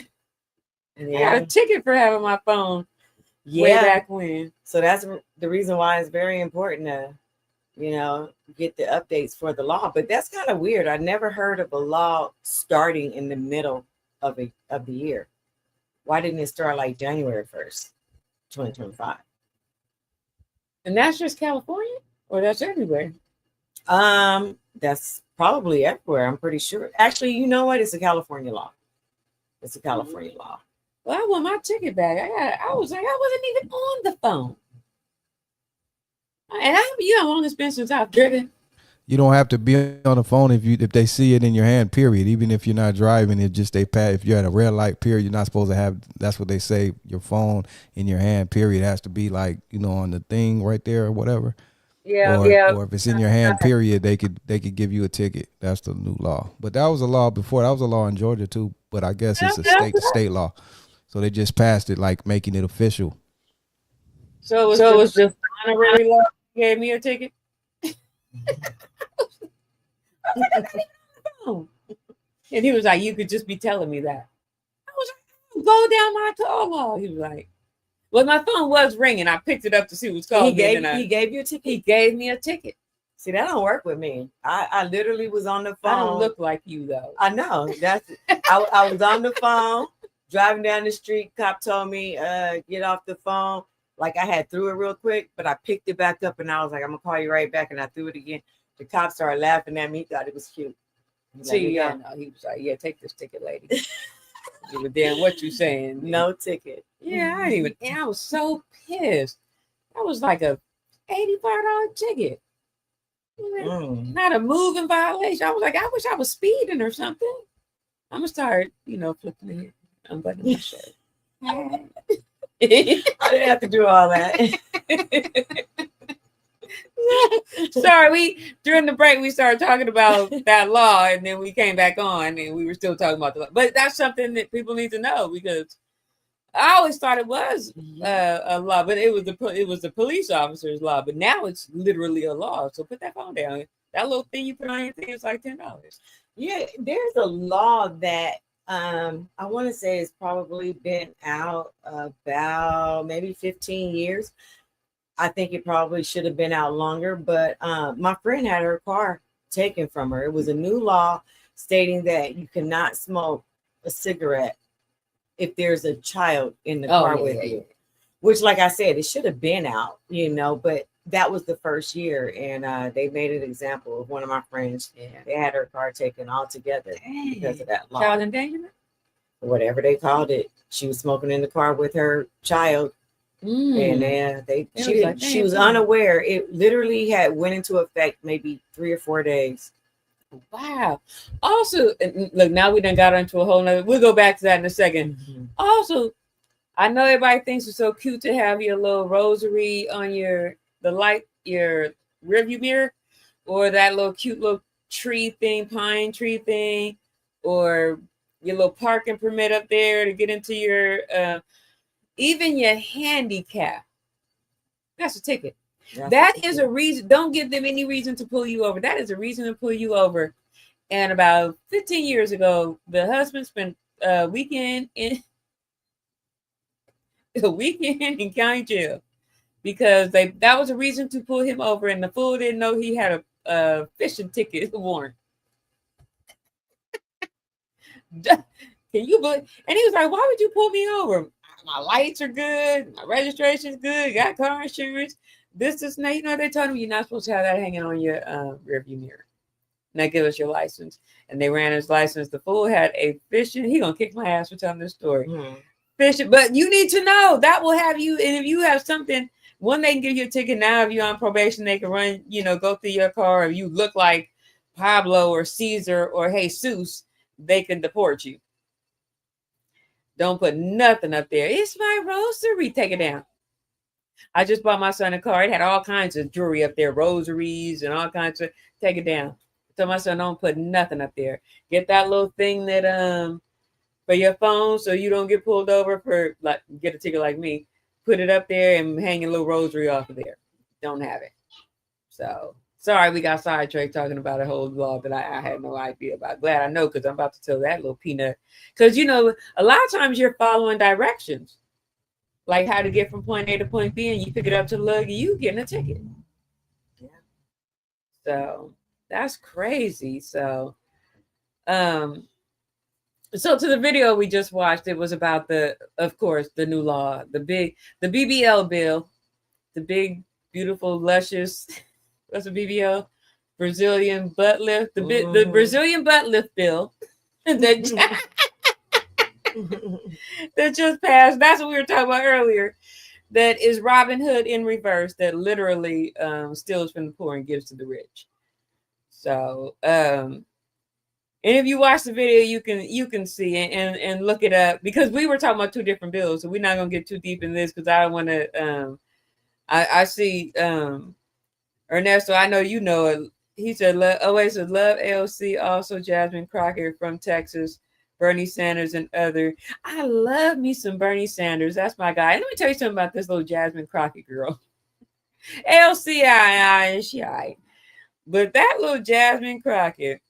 Yeah. I got a ticket for having my phone. Way back when. So that's the reason why it's very important to, get the updates for the law. But that's kind of weird. I never heard of a law starting in the middle of the year. Why didn't it start like January 1st, 2025? And that's just California, or that's everywhere? That's probably everywhere. I'm pretty sure. Actually, you know what? It's a California law. It's a California law. Well, I want my ticket back. I was like, I wasn't even on the phone. And how long it's been since I've driven? You don't have to be on the phone if they see it in your hand, period. Even if you're not driving, it just if you're at a red light, period, you're not supposed to have, that's what they say, your phone in your hand, period. It has to be like, on the thing right there or whatever. Or if it's in your hand, period, they could give you a ticket. That's the new law. But that was a law before. That was a law in Georgia too. But I guess it's a state law. So they just passed it, like making it official. So it was just honorary law gave me a ticket. And he was like, "You could just be telling me that." I was like, "Go down my toll law." He was like, "Well, my phone was ringing. I picked it up to see what's called." He gave you a ticket. He gave me a ticket. See, that don't work with me. I literally was on the phone. I don't look like you though. I know. I was on the phone. Driving down the street, cop told me, get off the phone. Like I had threw it real quick, but I picked it back up and I was like, I'm gonna call you right back. And I threw it again. The cop started laughing at me. He thought it was cute. See, no, he was like, yeah, take this ticket, lady. But then what you saying? No ticket. Yeah, I was so pissed. That was like a $85 ticket. Not a moving violation. I was like, I wish I was speeding or something. I'm gonna start, flipping it. I'm buttoning my shirt. I didn't have to do all that. Sorry, during the break we started talking about that law, and then we came back on, and we were still talking about the law. But that's something that people need to know, because I always thought it was a law, but it was the police officer's law. But now it's literally a law. So put that phone down. That little thing you put on your thing is like $10. Yeah, there's a law that I want to say it's probably been out about maybe 15 years. I think it probably should have been out longer, but my friend had her car taken from her. It was a new law stating that you cannot smoke a cigarette if there's a child in the car with you. Which, like I said, it should have been out, but that was the first year, and they made an example of one of my friends. Yeah. They had her car taken altogether because of that law. Child endangerment? Whatever they called it. She was smoking in the car with her child. And she was unaware. It literally went into effect maybe 3 or 4 days. Wow. Also, look, now we done got into a whole nother. We'll go back to that in a second. Mm-hmm. Also, I know everybody thinks it's so cute to have your little rosary on your rearview mirror, or that little cute little tree thing, pine tree thing, or your little parking permit up there to get into your even your handicap. That's a ticket. That is a reason. Don't give them any reason to pull you over. That is a reason to pull you over. And about 15 years ago, the husband spent a weekend in county jail because that was a reason to pull him over, and the fool didn't know he had a fishing ticket warrant. Can you believe? And he was like, "Why would you pull me over? My lights are good, my registration's good, got car insurance. This is now, they told him you're not supposed to have that hanging on your rearview mirror. Now give us your license." And they ran his license. The fool had a fishing. He gonna kick my ass for telling this story. Fishing, but you need to know that will have you. And if you have something, one, they can give you a ticket. Now, if you're on probation, they can run, go through your car. If you look like Pablo or Caesar or Jesus, they can deport you. Don't put nothing up there. It's my rosary. Take it down. I just bought my son a car. It had all kinds of jewelry up there, rosaries and all kinds of. Take it down. So my son, don't put nothing up there. Get that little thing that for your phone, so you don't get pulled over for like get a ticket like me. Put it up there and hang a little rosary off of there. Don't have it. So sorry, we got sidetracked talking about a whole law that I had no idea about. Glad I know, because I'm about to tell that little peanut. Because you know, a lot of times you're following directions, like how to get from point A to point B, and you pick it up to the lug, you getting a ticket. Yeah. So that's crazy. So so to the video we just watched, it was about of course, the new law, the BBL bill, the big, beautiful, luscious, what's a BBL? Brazilian butt lift, the Brazilian butt lift bill that that just passed. That's what we were talking about earlier. That is Robin Hood in reverse, that literally steals from the poor and gives to the rich. So and if you watch the video, you can see and look it up, because we were talking about two different bills, so we're not gonna get too deep in this because I don't want to. I see Ernesto. I know you know it. He said, "Always love AOC." Also, Jasmine Crockett from Texas, Bernie Sanders, and other. I love me some Bernie Sanders. That's my guy. And let me tell you something about this little Jasmine Crockett girl. AOC, she all right, but that little Jasmine Crockett.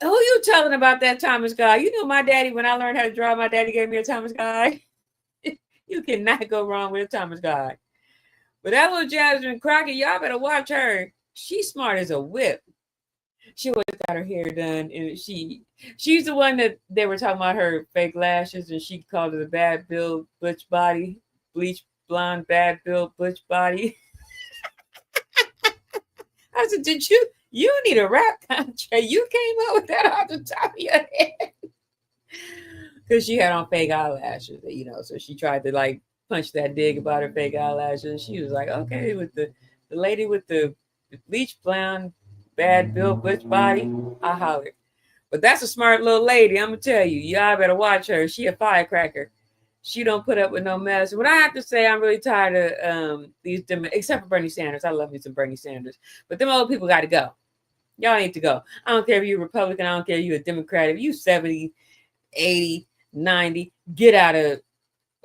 Who you telling about that Thomas guide? You know, my daddy, when I learned how to draw, my daddy gave me a Thomas guide. You cannot go wrong with a Thomas guide. But that little Jasmine Crockett, y'all better watch her. She's smart as a whip. She always got her hair done, and she's the one that they were talking about her fake lashes, and she called it a bad build butch body, bleach blonde, bad build butch body. I said, did you need a rap contract? You came up with that off the top of your head. Because she had on fake eyelashes, you know, so she tried to like punch that dig about her fake eyelashes. She was like, okay, with the lady with the bleach blonde, bad built butch body, I hollered. But that's a smart little lady, I'm gonna tell you. Y'all better watch her. She a firecracker. She don't put up with no mess. What I have to say, I'm really tired of these, except for Bernie Sanders. I love me some Bernie Sanders. But them old people got to go. Y'all need to go. I don't care if you're Republican. I don't care if you're a Democrat. If you 70, 80, 90, get out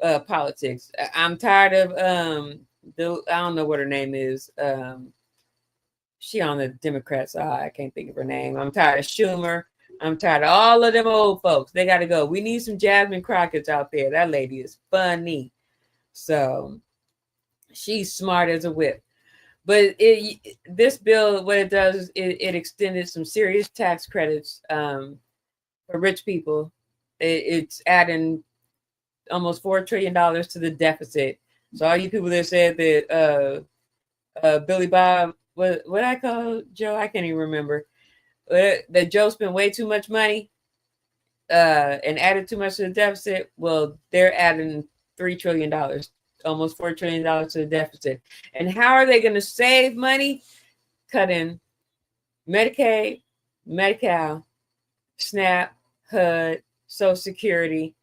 of politics. I'm tired of I don't know what her name is. She on the Democrat side. I can't think of her name. I'm tired of Schumer. I'm tired of all of them old folks. They got to go. We need some Jasmine Crockett's out there. That lady is funny. So she's smart as a whip. But this bill, what it does is it extended some serious tax credits for rich people. It's adding almost $4 trillion to the deficit. So all you people that said that Billy Bob, what I call Joe, I can't even remember, that Joe spent way too much money and added too much to the deficit. Well, they're adding $3 trillion, almost $4 trillion to the deficit. And how are they going to save money? Cutting Medicaid, Medi-Cal, SNAP, HUD, Social Security.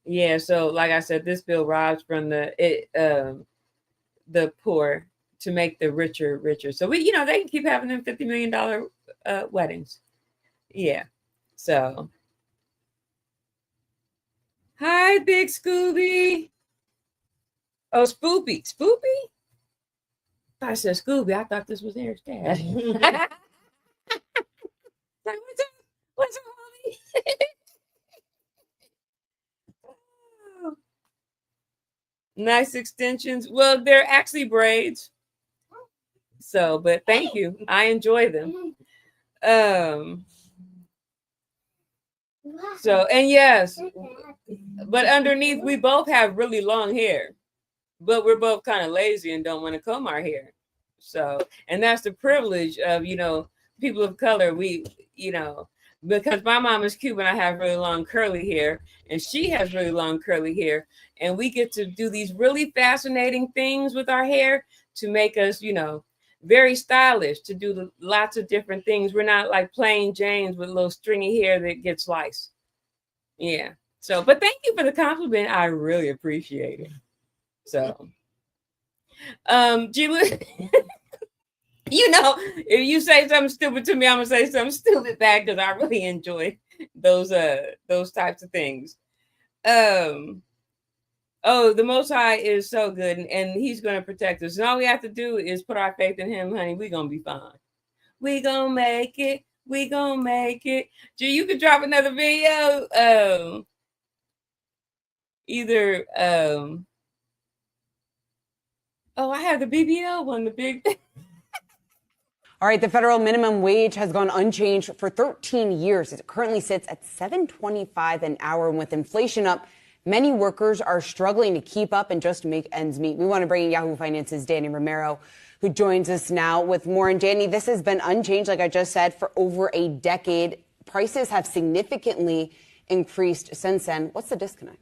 Yeah, so like I said, this bill robs from the poor to make the richer richer. So they can keep having them $50 million weddings. Yeah. So hi, Big Scooby. Oh, Spoopy. Spoopy? I said Scooby. I thought this was Eric's dad. Like, what's up, homie? Oh. Nice extensions. Well, they're actually braids. So, but thank you. I enjoy them. So, and yes, but underneath we both have really long hair, but we're both kind of lazy and don't want to comb our hair. So, and that's the privilege of, people of color. We, because my mom is Cuban, I have really long curly hair and she has really long curly hair. And we get to do these really fascinating things with our hair to make us, very stylish to do lots of different things. We're not like plain Janes with a little stringy hair that gets sliced. Yeah. So, but thank you for the compliment. I really appreciate it. So, G-Lew, you know, if you say something stupid to me, I'm gonna say something stupid back because I really enjoy those types of things. Oh, the Most High is so good, and He's gonna protect us. And all we have to do is put our faith in Him, honey. We're gonna be fine. We gonna make it. We gonna make it. G, you could drop another video. Either oh, I have the BBL one, the big. All right, the federal minimum wage has gone unchanged for 13 years. It currently sits at $7.25 an hour. And with inflation up, many workers are struggling to keep up and just make ends meet. We want to bring in Yahoo Finance's Danny Romero, who joins us now with more. And Danny, this has been unchanged, like I just said, for over a decade. Prices have significantly increased since then. What's the disconnect?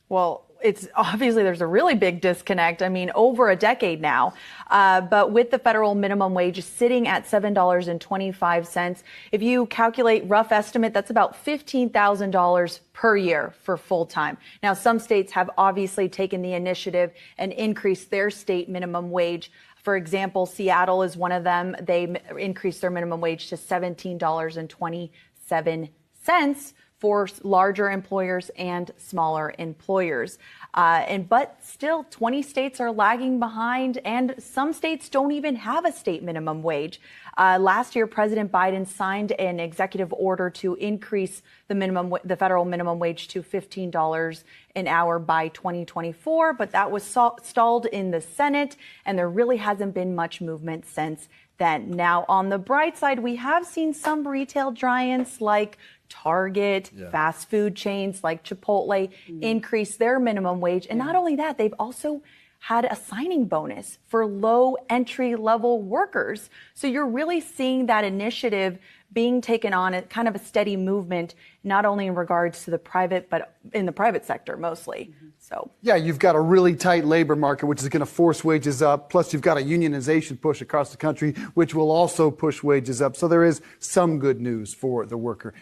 Well, it's obviously there's a really big disconnect. I mean, over a decade now. But with the federal minimum wage sitting at $7.25, if you calculate rough estimate, that's about $15,000 per year for full time. Now, some states have obviously taken the initiative and increased their state minimum wage. For example, Seattle is one of them. They increased their minimum wage to $17.27 for larger employers and smaller employers. But still 20 states are lagging behind, and some states don't even have a state minimum wage. Last year, President Biden signed an executive order to increase the federal minimum wage to $15 an hour by 2024, but that was stalled in the Senate, and there really hasn't been much movement since then. Now, on the bright side, we have seen some retail giants like Target, fast food chains like Chipotle increase their minimum wage. And not only that, they've also had a signing bonus for low entry level workers. So you're really seeing that initiative being taken on at kind of a steady movement, not only in regards to the private, but in the private sector mostly. So yeah, you've got a really tight labor market, which is going to force wages up. Plus, you've got a unionization push across the country, which will also push wages up. So there is some good news for the worker.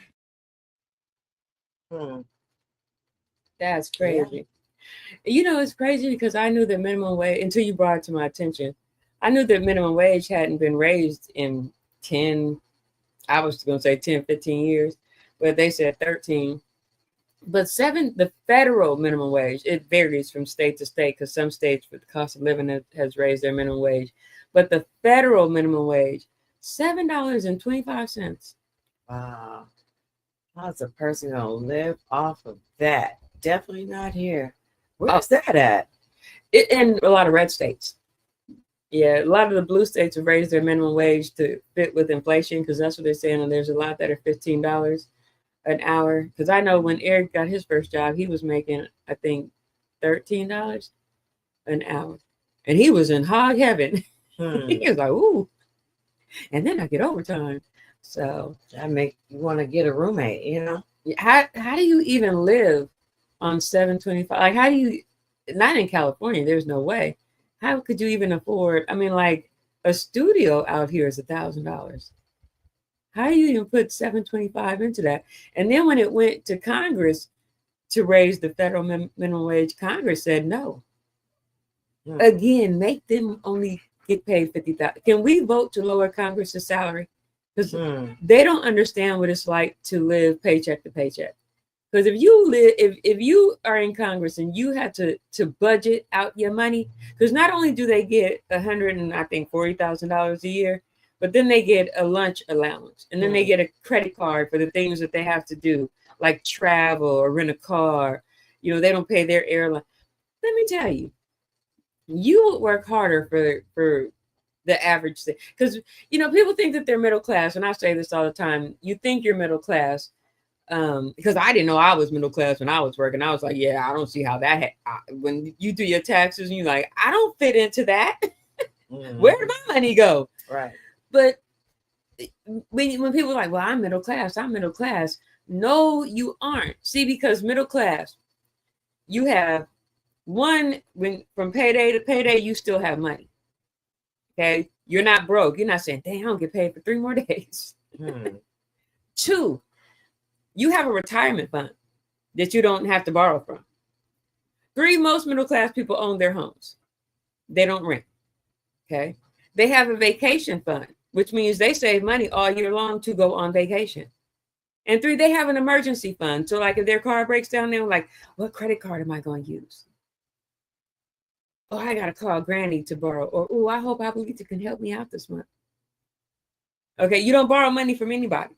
That's crazy. You know, it's crazy because I knew that minimum wage, until you brought it to my attention, I knew that minimum wage hadn't been raised in 10, I was going to say 10, 15 years, but they said 13. But the federal minimum wage, it varies from state to state because some states with the cost of living has raised their minimum wage. But the federal minimum wage, $7.25. Wow. How's a person going to live off of that? Definitely not here. Where's that at? In a lot of red states. Yeah, a lot of the blue states have raised their minimum wage to fit with inflation because that's what they're saying. And there's a lot that are $15 an hour. Because I know when Eric got his first job, he was making, I think, $13 an hour. And he was in hog heaven. He was like, ooh. And then I get overtime. So that make you want to get a roommate, you know? How do you even live on $7.25? Like, how do you, not in California, there's no way. How could you even afford, I mean, like a studio out here is $1,000. How do you even put $7.25 into that? And then when it went to Congress to raise the federal minimum wage, Congress said no. Again, make them only get paid $50,000. Can we vote to lower Congress's salary? Because they don't understand what it's like to live paycheck to paycheck. Because if you are in Congress and you have to budget out your money, because not only do they get $140,000 a year, but then they get a lunch allowance, and then they get a credit card for the things that they have to do, like travel or rent a car. You know, they don't pay their airline. Let me tell you, you would work harder for the average thing. Because, you know, people think that they're middle class, and I say this all the time. You think you're middle class. Because I didn't know I was middle class when I was working. I was like, yeah, I don't see how that, when you do your taxes and you're like, I don't fit into that. Where did my money go? Right. But when people are like, well, I'm middle class. No, you aren't. See, because middle class, you have from payday to payday, you still have money. Okay. You're not broke. You're not saying, dang, I don't get paid for 3 more days. 2, you have a retirement fund that you don't have to borrow from. 3, most middle class people own their homes. They don't rent. Okay. They have a vacation fund, which means they save money all year long to go on vacation. And 3, they have an emergency fund. So like if their car breaks down, they're like, what credit card am I going to use? Oh, I got to call Granny to borrow. Or, oh, I hope Abuelita can help me out this month. Okay. You don't borrow money from anybody.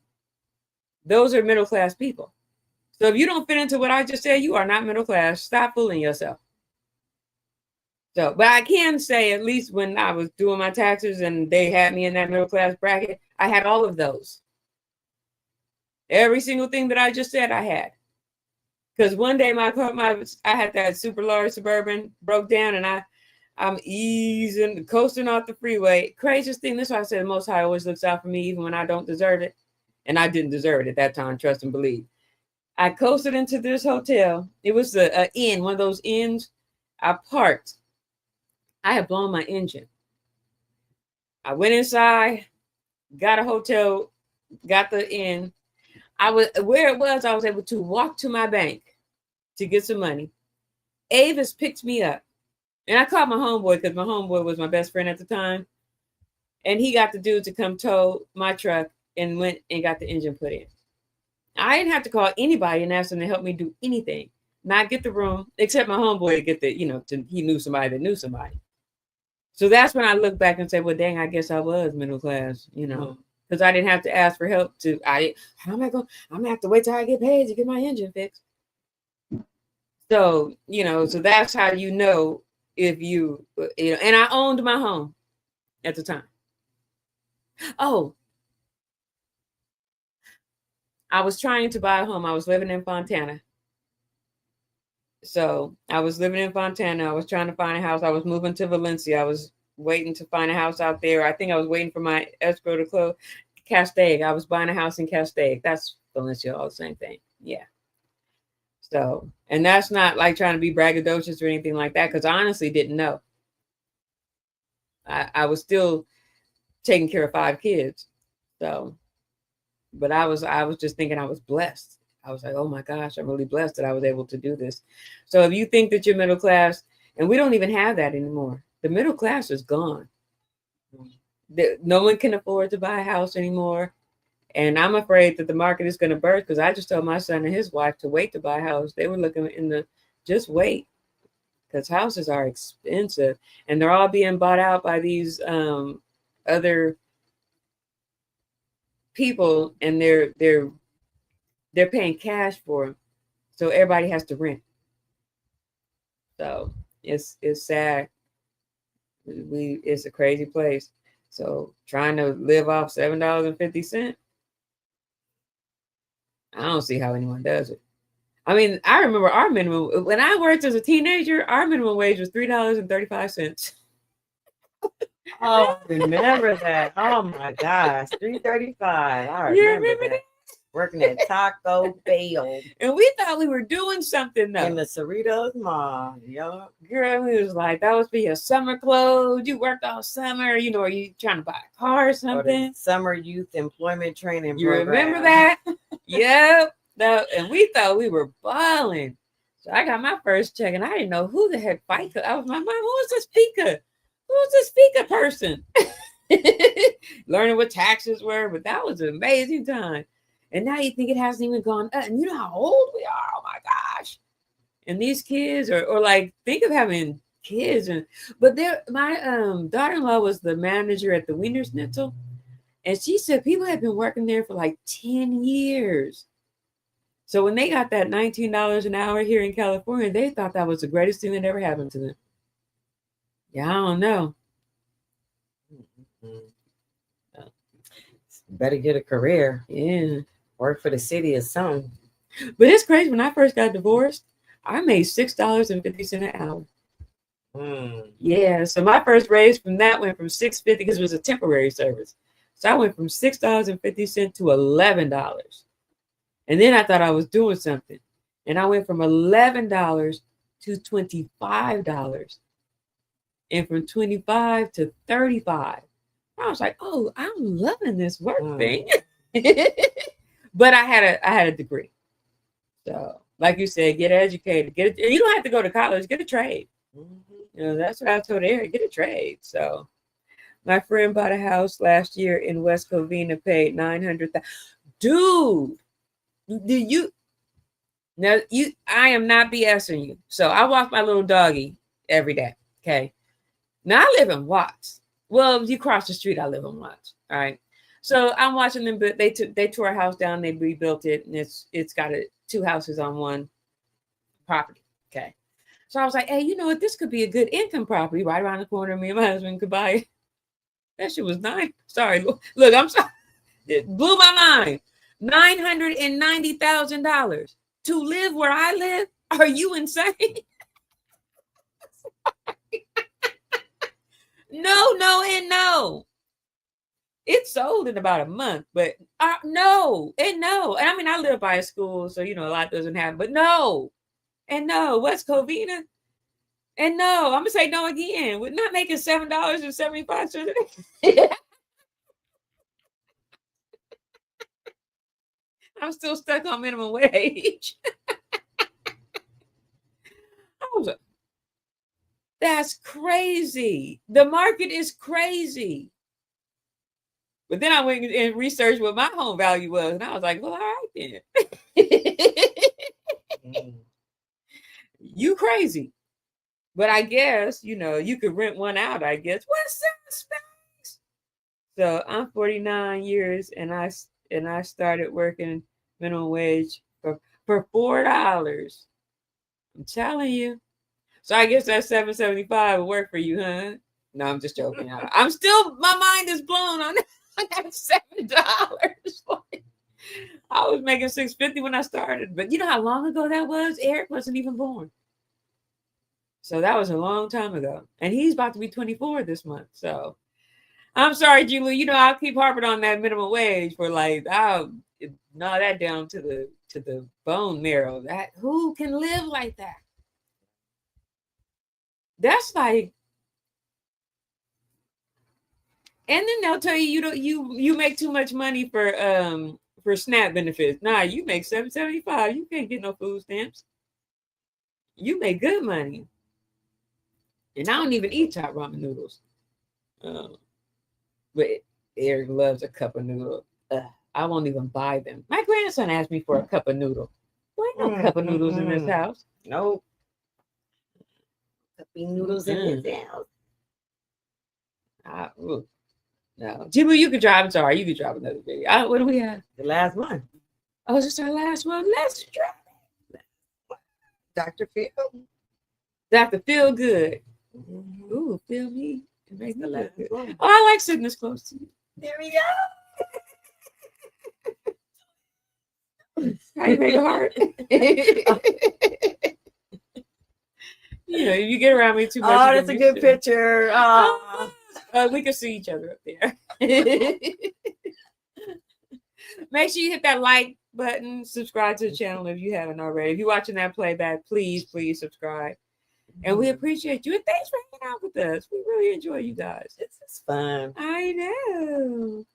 Those are middle class people. So if you don't fit into what I just said, you are not middle class. Stop fooling yourself. So, but I can say, at least when I was doing my taxes and they had me in that middle class bracket, I had all of those. Every single thing that I just said, I had. Because one day I had that super large Suburban, broke down, and I'm coasting off the freeway. Craziest thing, this is why I said the Most High always looks out for me, even when I don't deserve it. And I didn't deserve it at that time, trust and believe. I coasted into this hotel. It was an inn, one of those inns. I parked. I had blown my engine. I went inside, got a hotel, got the inn. I was able to walk to my bank to get some money. Avis picked me up. And I called my homeboy because my homeboy was my best friend at the time. And he got the dude to come tow my truck and went and got the engine put in. I didn't have to call anybody and ask them to help me do anything. Not get the room, except my homeboy to get the, he knew somebody that knew somebody. So that's when I look back and say, well, dang, I guess I was middle class, because I didn't have to ask for help I'm gonna have to wait till I get paid to get my engine fixed. So, so that's how if you, and I owned my home at the time. Oh, I was trying to buy a home. I was living in Fontana. So I was living in Fontana. I was trying to find a house. I was moving to Valencia. I was waiting to find a house out there. I think I was waiting for my escrow to close. Castaic. I was buying a house in Castaic. That's Valencia, all the same thing. Yeah. So, and that's not like trying to be braggadocious or anything like that, because I honestly didn't know. I was still taking care of 5 kids. So, but I was just thinking I was blessed. I was like, oh my gosh, I'm really blessed that I was able to do this. So if you think that you're middle class, and we don't even have that anymore. The middle class is gone. No one can afford to buy a house anymore. And I'm afraid that the market is going to burst, because I just told my son and his wife to wait to buy a house. They were looking just wait, because houses are expensive and they're all being bought out by these other people, and they're paying cash for them. So everybody has to rent. So it's sad. It's a crazy place. So trying to live off $7.50, I don't see how anyone does it. I mean, I remember our minimum, when I worked as a teenager, our minimum wage was $3.35. Oh, remember that. Oh my gosh. $3.35. I remember that. Working at Taco Bell. And we thought we were doing something though. In the Cerritos Mall. Yeah. Girl, we was like, that was for your summer clothes. You worked all summer, are you trying to buy a car or something? Or Summer Youth Employment Training You Program. remember that? Yep. And we thought we were balling. So I got my first check and I didn't know who the heck FICA. I was like, Mom, who is this FICA? Who's this FICA person? Learning what taxes were, but that was an amazing time. And now you think it hasn't even gone up. And you know how old we are. Oh my gosh. And these kids or like, think of having kids. But my daughter-in-law was the manager at the Wiener Schnitzel. And she said people had been working there for like 10 years. So when they got that $19 an hour here in California, they thought that was the greatest thing that ever happened to them. Yeah, I don't know. Better get a career. Yeah. Work for the city or something. But it's crazy. When I first got divorced, I made $6.50 an hour. Yeah. So my first raise from that went from $6.50 because it was a temporary service. So I went from $6.50 to $11. And then I thought I was doing something. And I went from $11 to $25. And from $25 to $35. I was like, oh, I'm loving this work thing. But I had a degree. So, like you said, get educated. You don't have to go to college. Get a trade. You know, that's what I told Eric. Get a trade. So, my friend bought a house last year in West Covina, paid $900,000. Dude, do you? Now I am not BSing you. So I walk my little doggy every day. Okay. Now I live in Watts. Well, if you cross the street, I live in Watts. All right. So I'm watching them, but they tore a house down, they rebuilt it, and it's got two houses on one property. Okay. So I was like, hey, you know what? This could be a good income property right around the corner. Me and my husband could buy it. That shit was nice. Sorry. Look, I'm sorry. It blew my mind. $990,000 to live where I live. Are you insane? No, and no. It sold in about a month, but no, and no. And I mean, I live by a school, so you know a lot doesn't happen. But no, and no. West Covina, and no. I'm gonna say no again. We're not making $7.75 a day. I'm still stuck on minimum wage. I was like, that's crazy. The market is crazy. But then I went and researched what my home value was, and I was like, well, all right then. You crazy. But I guess, you know, you could rent one out, I guess. What's that space? So I'm 49 years, and I started working minimum wage for $4. I'm telling you. So I guess that $7.75 will work for you, huh? No, I'm just joking. I'm still, my mind is blown on that. I got $7. I was making $6.50 when I started, but you know how long ago that was? Eric wasn't even born. So that was a long time ago, and he's about to be 24 this month. So I'm sorry, G-Lew. You know I'll keep harping on that minimum wage for like I'll gnaw that down to the bone marrow. That who can live like that? That's like, and then they'll tell you make too much money for SNAP benefits. Nah, you make $7.75. You can't get no food stamps. You make good money. And I don't even eat top ramen noodles. But Eric loves a cup of noodles. I won't even buy them. My grandson asked me for a cup of noodle. There ain't no cup of noodles in this house. Nope. Cuppy noodles in this house. No. G-Lew, you could drive. I'm sorry. You could drive another video. What do we have? The last one. Oh, is this our last one? Let's drive it. Dr. Phil. Dr. Feel Good. Ooh, feel me. It makes me look good. Oh, I like sitting this close to you. There we go. How you make a heart? You know, if you get around me too much. Oh, that's a good picture. We can see each other up there. Make sure you hit that like button, subscribe to the channel if you haven't already. If you're watching that playback, please subscribe. And we appreciate you. And thanks for hanging out with us. We really enjoy you guys. This is fun. I know.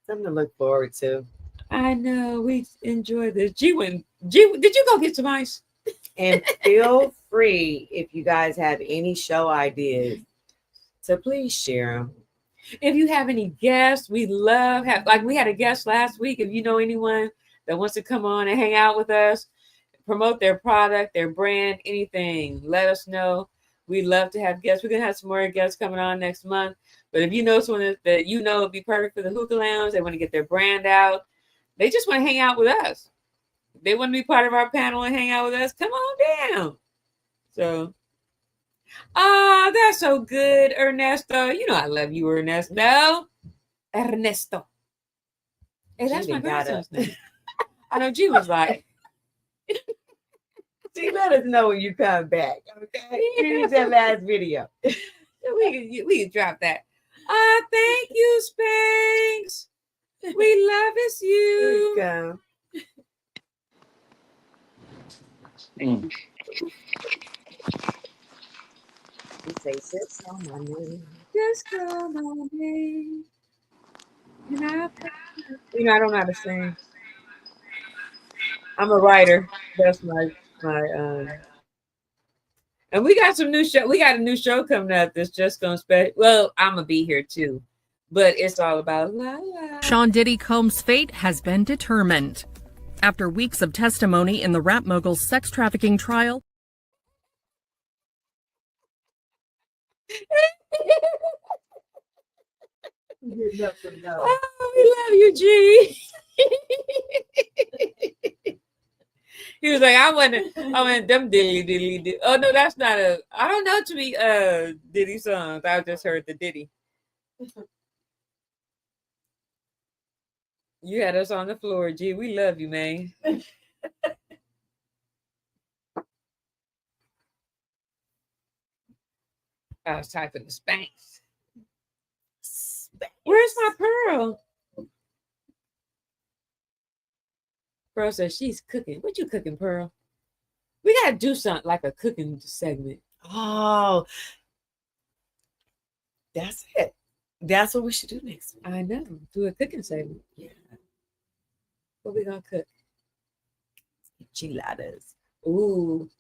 Something to look forward to. I know. We enjoy this. G, did you go get some ice? And feel free, if you guys have any show ideas, so please share them. If you have any guests, we love like we had a guest last week. If you know anyone that wants to come on and hang out with us, promote their product, their brand, anything, let us know. We love to have guests. We're gonna have some more guests coming on next month. But if you know someone that you know would be perfect for the Hookah Lounge, they want to get their brand out, they just want to hang out with us. They want to be part of our panel and hang out with us. Come on down. So, that's so good, Ernesto. You know I love you, Ernesto. Ernesto. Hey, that's my grandson's name. I know G was like, see, let us know when you come back, okay? Here's that last video. We can drop that. Thank you, Spanx. We love us you. Go. You say, just call my name. Just call my name. I don't know how to sing. I'm a writer. That's my and we got some new show. We got a new show coming up that's just gonna well, I'm gonna be here too. But it's all about LaLa. Sean Diddy Combs' fate has been determined. After weeks of testimony in the rap mogul's sex trafficking trial, Oh, we love you, G. He was like, I want them Diddy. Oh no, that's not I don't know to be Diddy songs. I just heard the Diddy. You had us on the floor, G. We love you, man. I was typing the Spanx. Where's my Pearl? Pearl says she's cooking. What you cooking, Pearl? We gotta do something like a cooking segment. Oh, that's it. That's what we should do next week. I know. Do a cooking segment. Yeah. What we gonna cook? Enchiladas. Ooh.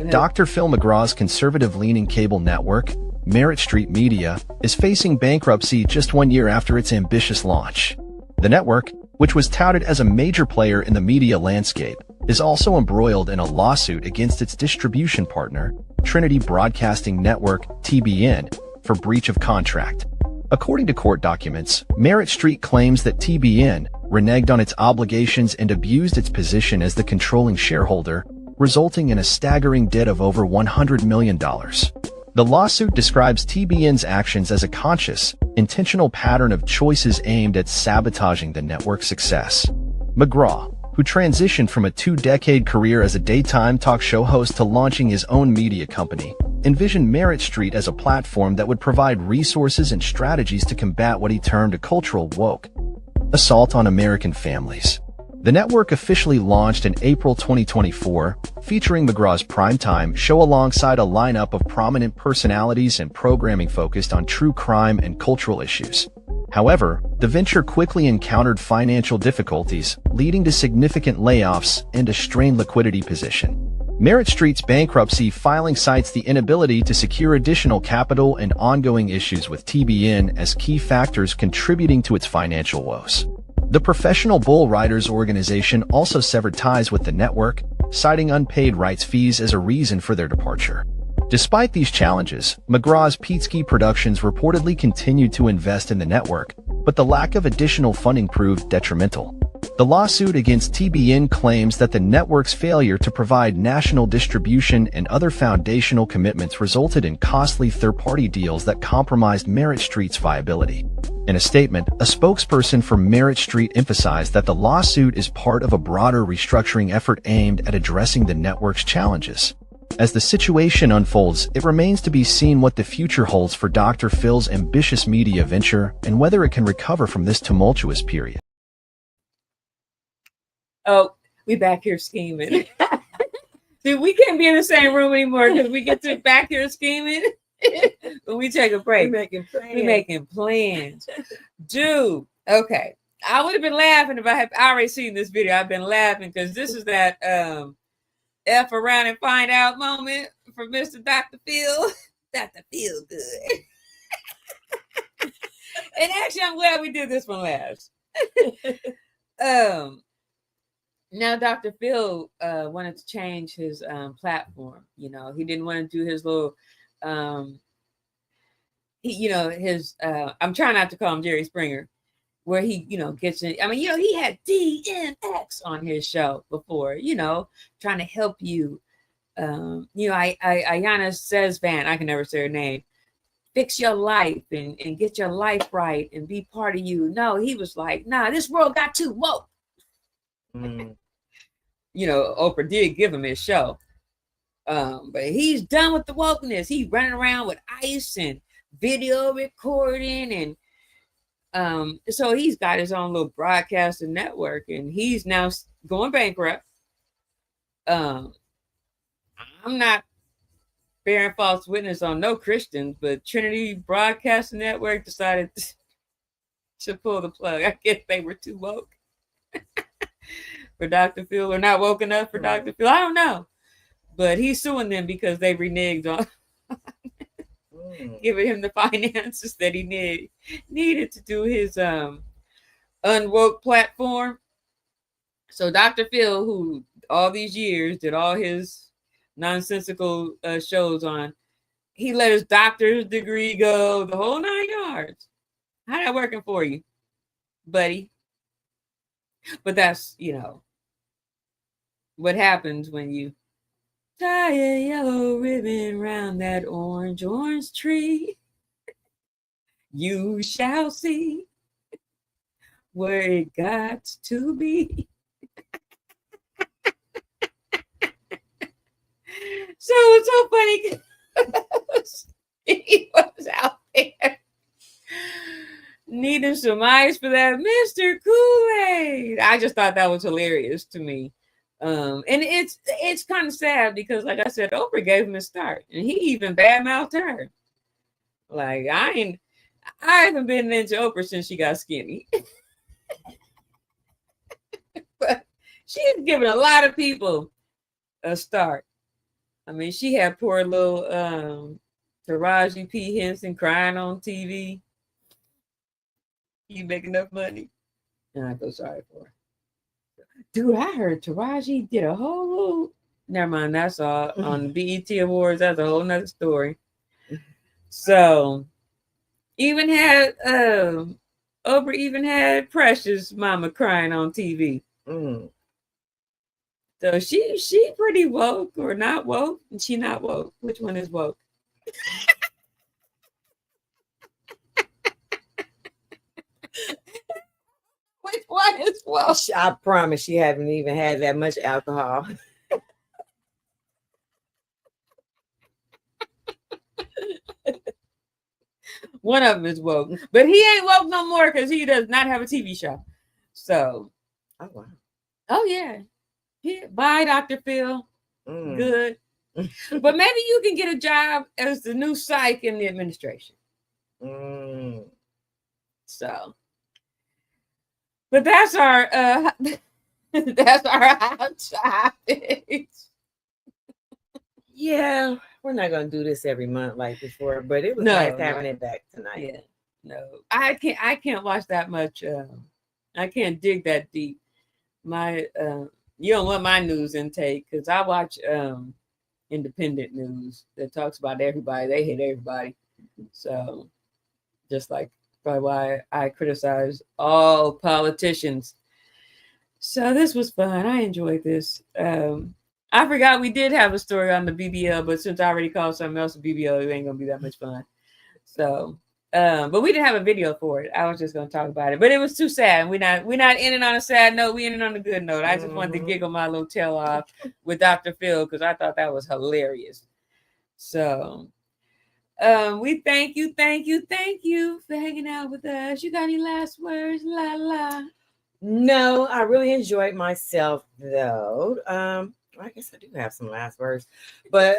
Dr. Phil McGraw's conservative-leaning cable network, Merritt Street Media, is facing bankruptcy just 1 year after its ambitious launch. The network, which was touted as a major player in the media landscape, is also embroiled in a lawsuit against its distribution partner, Trinity Broadcasting Network, TBN, for breach of contract. According to court documents, Merritt Street claims that TBN reneged on its obligations and abused its position as the controlling shareholder, resulting in a staggering debt of over $100 million. The lawsuit describes TBN's actions as a conscious, intentional pattern of choices aimed at sabotaging the network's success. McGraw, who transitioned from a 2-decade career as a daytime talk show host to launching his own media company, envisioned Merritt Street as a platform that would provide resources and strategies to combat what he termed a cultural woke assault on American families. The network officially launched in April 2024, featuring McGraw's primetime show alongside a lineup of prominent personalities and programming focused on true crime and cultural issues. However, the venture quickly encountered financial difficulties, leading to significant layoffs and a strained liquidity position. Merritt Street's bankruptcy filing cites the inability to secure additional capital and ongoing issues with TBN as key factors contributing to its financial woes. The Professional Bull Riders organization also severed ties with the network, citing unpaid rights fees as a reason for their departure. Despite these challenges, McGraw's Pietzke Productions reportedly continued to invest in the network, but the lack of additional funding proved detrimental. The lawsuit against TBN claims that the network's failure to provide national distribution and other foundational commitments resulted in costly third-party deals that compromised Merritt Street's viability. In a statement, a spokesperson for Merritt Street emphasized that the lawsuit is part of a broader restructuring effort aimed at addressing the network's challenges. As the situation unfolds, it remains to be seen what the future holds for Dr. Phil's ambitious media venture and whether it can recover from this tumultuous period. Oh, we back here scheming. See, we can't be in the same room anymore because we get to back here scheming. When we take a break, we're making plans. Dude, okay. I would have been laughing if I had already seen this video. I've been laughing because this is that F around and find out moment for Mr. Dr. Phil. Dr. Phil good. And actually, I'm glad we did this one last. Now, Dr. Phil wanted to change his platform. You know, he didn't want to do his little I'm trying not to call him Jerry Springer, where he, gets in. I mean, he had DNX on his show before, trying to help you. Ayana says Van, I can never say her name, fix your life and get your life right and be part of you. No, he was like, nah, this world got too woke. Oprah did give him his show. But he's done with the wokeness. He's running around with ice and video recording, and so he's got his own little broadcasting network, and he's now going bankrupt. I'm not bearing false witness on no Christians, but Trinity Broadcasting Network decided should pull the plug. I guess they were too woke for Dr. Phil, or not woke enough for Dr. Phil. I don't know. But he's suing them because they reneged on giving him the finances that he needed to do his unwoke platform. So Dr. Phil, who all these years did all his nonsensical shows on, he let his doctor's degree go, the whole 9 yards. How that working for you, buddy? But that's, what happens when you tie a yellow ribbon round that orange tree. You shall see where it got to be. So it's so funny. He was out there needing some ice for that Mr. Kool-Aid. I just thought that was hilarious to me. And it's kind of sad because, like I said, Oprah gave him a start, and he even badmouthed her. Like, I haven't been into Oprah since she got skinny. But she's given a lot of people a start. I mean, she had poor little Taraji P. Henson crying on TV. You make enough money. And I feel sorry for her. Dude, I heard Taraji did a whole little... Never mind, that's all on the BET Awards. That's a whole nother story. So, even had Oprah even had Precious mama crying on TV. So she pretty woke or not woke, and she not woke. Which one is woke? Which one is woke? I promise she haven't even had that much alcohol. One of them is woke, but he ain't woke no more because he does not have a TV show. So, oh wow, oh yeah. Bye, Dr. Phil. Good. But maybe you can get a job as the new psych in the administration. So, but that's our hot topics. Yeah, we're not gonna do this every month like before, but it was nice having it back tonight. Yeah, no, I can't watch that much. I can't dig that deep. My you don't want my news intake because I watch independent news that talks about everybody. They hate everybody. So just like probably why I criticize all politicians. So this was fun. I enjoyed this. I forgot we did have a story on the BBL, but since I already called something else a BBL, it ain't gonna be that much fun. So but we didn't have a video for it. I was just gonna talk about it, but it was too sad. We're not ending on a sad note. We ended on a good note. I just wanted to giggle my little tail off with Dr. Phil because I thought that was hilarious. So we thank you for hanging out with us. You got any last words, LaLa? No, I really enjoyed myself though. I guess I do have some last words, but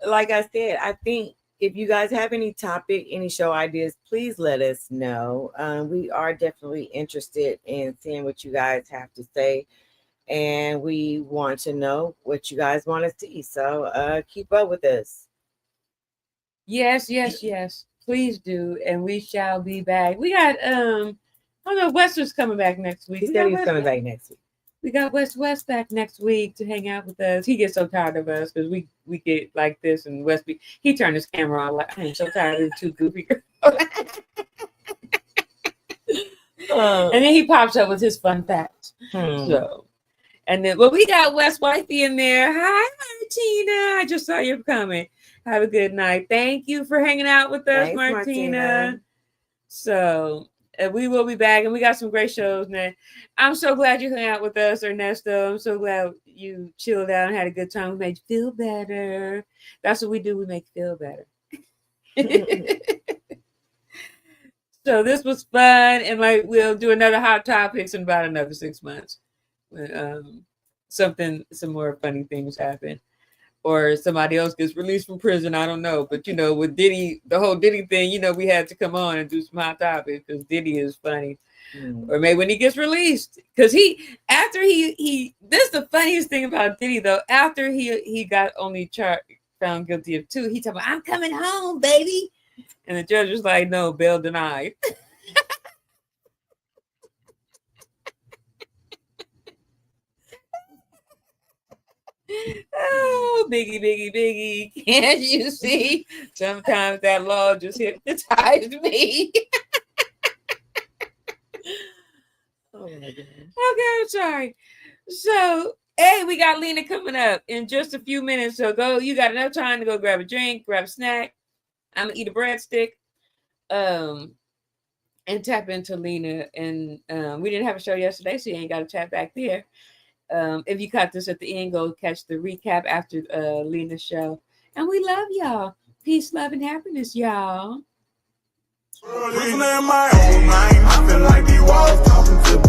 like I said, I think if you guys have any topic, any show ideas, please let us know. We are definitely interested in seeing what you guys have to say, and we want to know what you guys want to see. So keep up with us. Yes. Please do, and we shall be back. We got I don't know, Wester's coming back next week. He said he's coming back next week. We got West back next week to hang out with us. He gets so tired of us because we get like this, and he turned his camera on like, I am so tired of the two goofy girls. And then he pops up with his fun facts. So, and then we got West Wifey in there. Hi, Martina. I just saw you coming. Have a good night. Thank you for hanging out with us, Martina. So we will be back, and we got some great shows now. I'm so glad you hung out with us, Ernesto. I'm so glad you chilled out and had a good time. We made you feel better. That's what we do. We make you feel better. So this was fun, and we'll do another hot topics in about another 6 months. Some more funny things happen, or somebody else gets released from prison. I don't know. But, with Diddy, the whole Diddy thing, we had to come on and do some hot topics because Diddy is funny. Or maybe when he gets released, because this is the funniest thing about Diddy, though. After he got only found guilty of 2, he talking about, I'm coming home, baby. And the judge was like, no, bail denied. Oh, Biggie. Can't you see? Sometimes that law just hypnotized me. Oh my goodness. Okay, I'm sorry. So, hey, we got Lena coming up in just a few minutes. So you got enough time to go grab a drink, grab a snack. I'm gonna eat a breadstick. And tap into Lena. And we didn't have a show yesterday, so you ain't gotta chat back there. If you caught this at the end, go catch the recap after Lena's show. And we love y'all. Peace, love, and happiness, y'all. Prisoner in my own mind, I feel like the walls talking to me.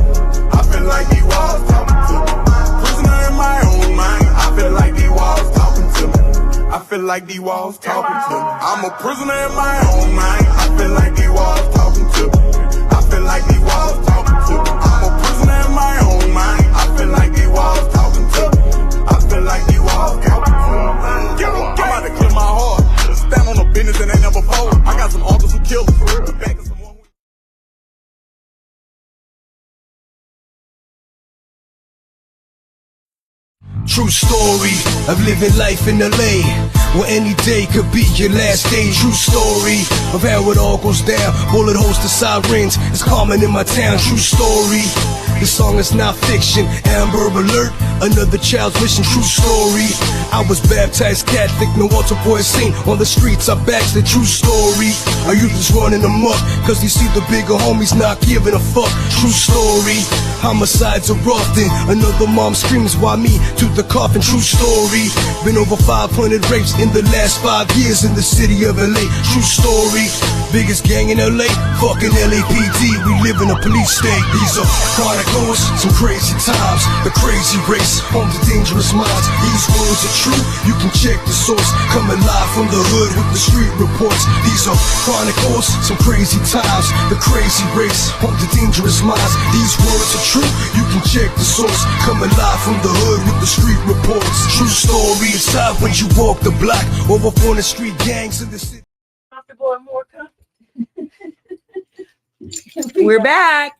I feel like the walls talking to me. Prisoner in my own mind, I feel like the walls talking to me. I feel like the walls talking to me. I'm a prisoner in my own mind, I feel like the walls talking to me. I feel like the walls talking to me. I'm a prisoner in my own mind, I feel like the walls talking to me. I feel like the walls talking to me. I'm about to clear my heart, stand on a business that ain't never fold. I got some uncles who killed us. True story of living life in LA, where any day could be your last day. True story of how it all goes down. Bullet holes to sirens, it's common in my town. True story. This song is not fiction. Amber alert, another child's mission. True story. I was baptized Catholic, no altar boy saint. On the streets I backed the true story. Our youth is running amok, cause they see the bigger homies not giving a fuck. True story. Homicides are often, another mom screams, why me? To the coffin. True story. Been over 500 rapes in the last 5 years in the city of LA. True story. Biggest gang in LA, fucking LAPD. We live in a police state. These are chronicles, some crazy times. The crazy race, home to dangerous minds. These words are true, you can check the source. Coming live from the hood with the street reports. These are chronicles, some crazy times. The crazy race, home to dangerous minds. These words are true, you can check the source. Coming live from the hood with the street reports. True story, it's time when you walk the block. Over 400 street gangs in the city. We're back.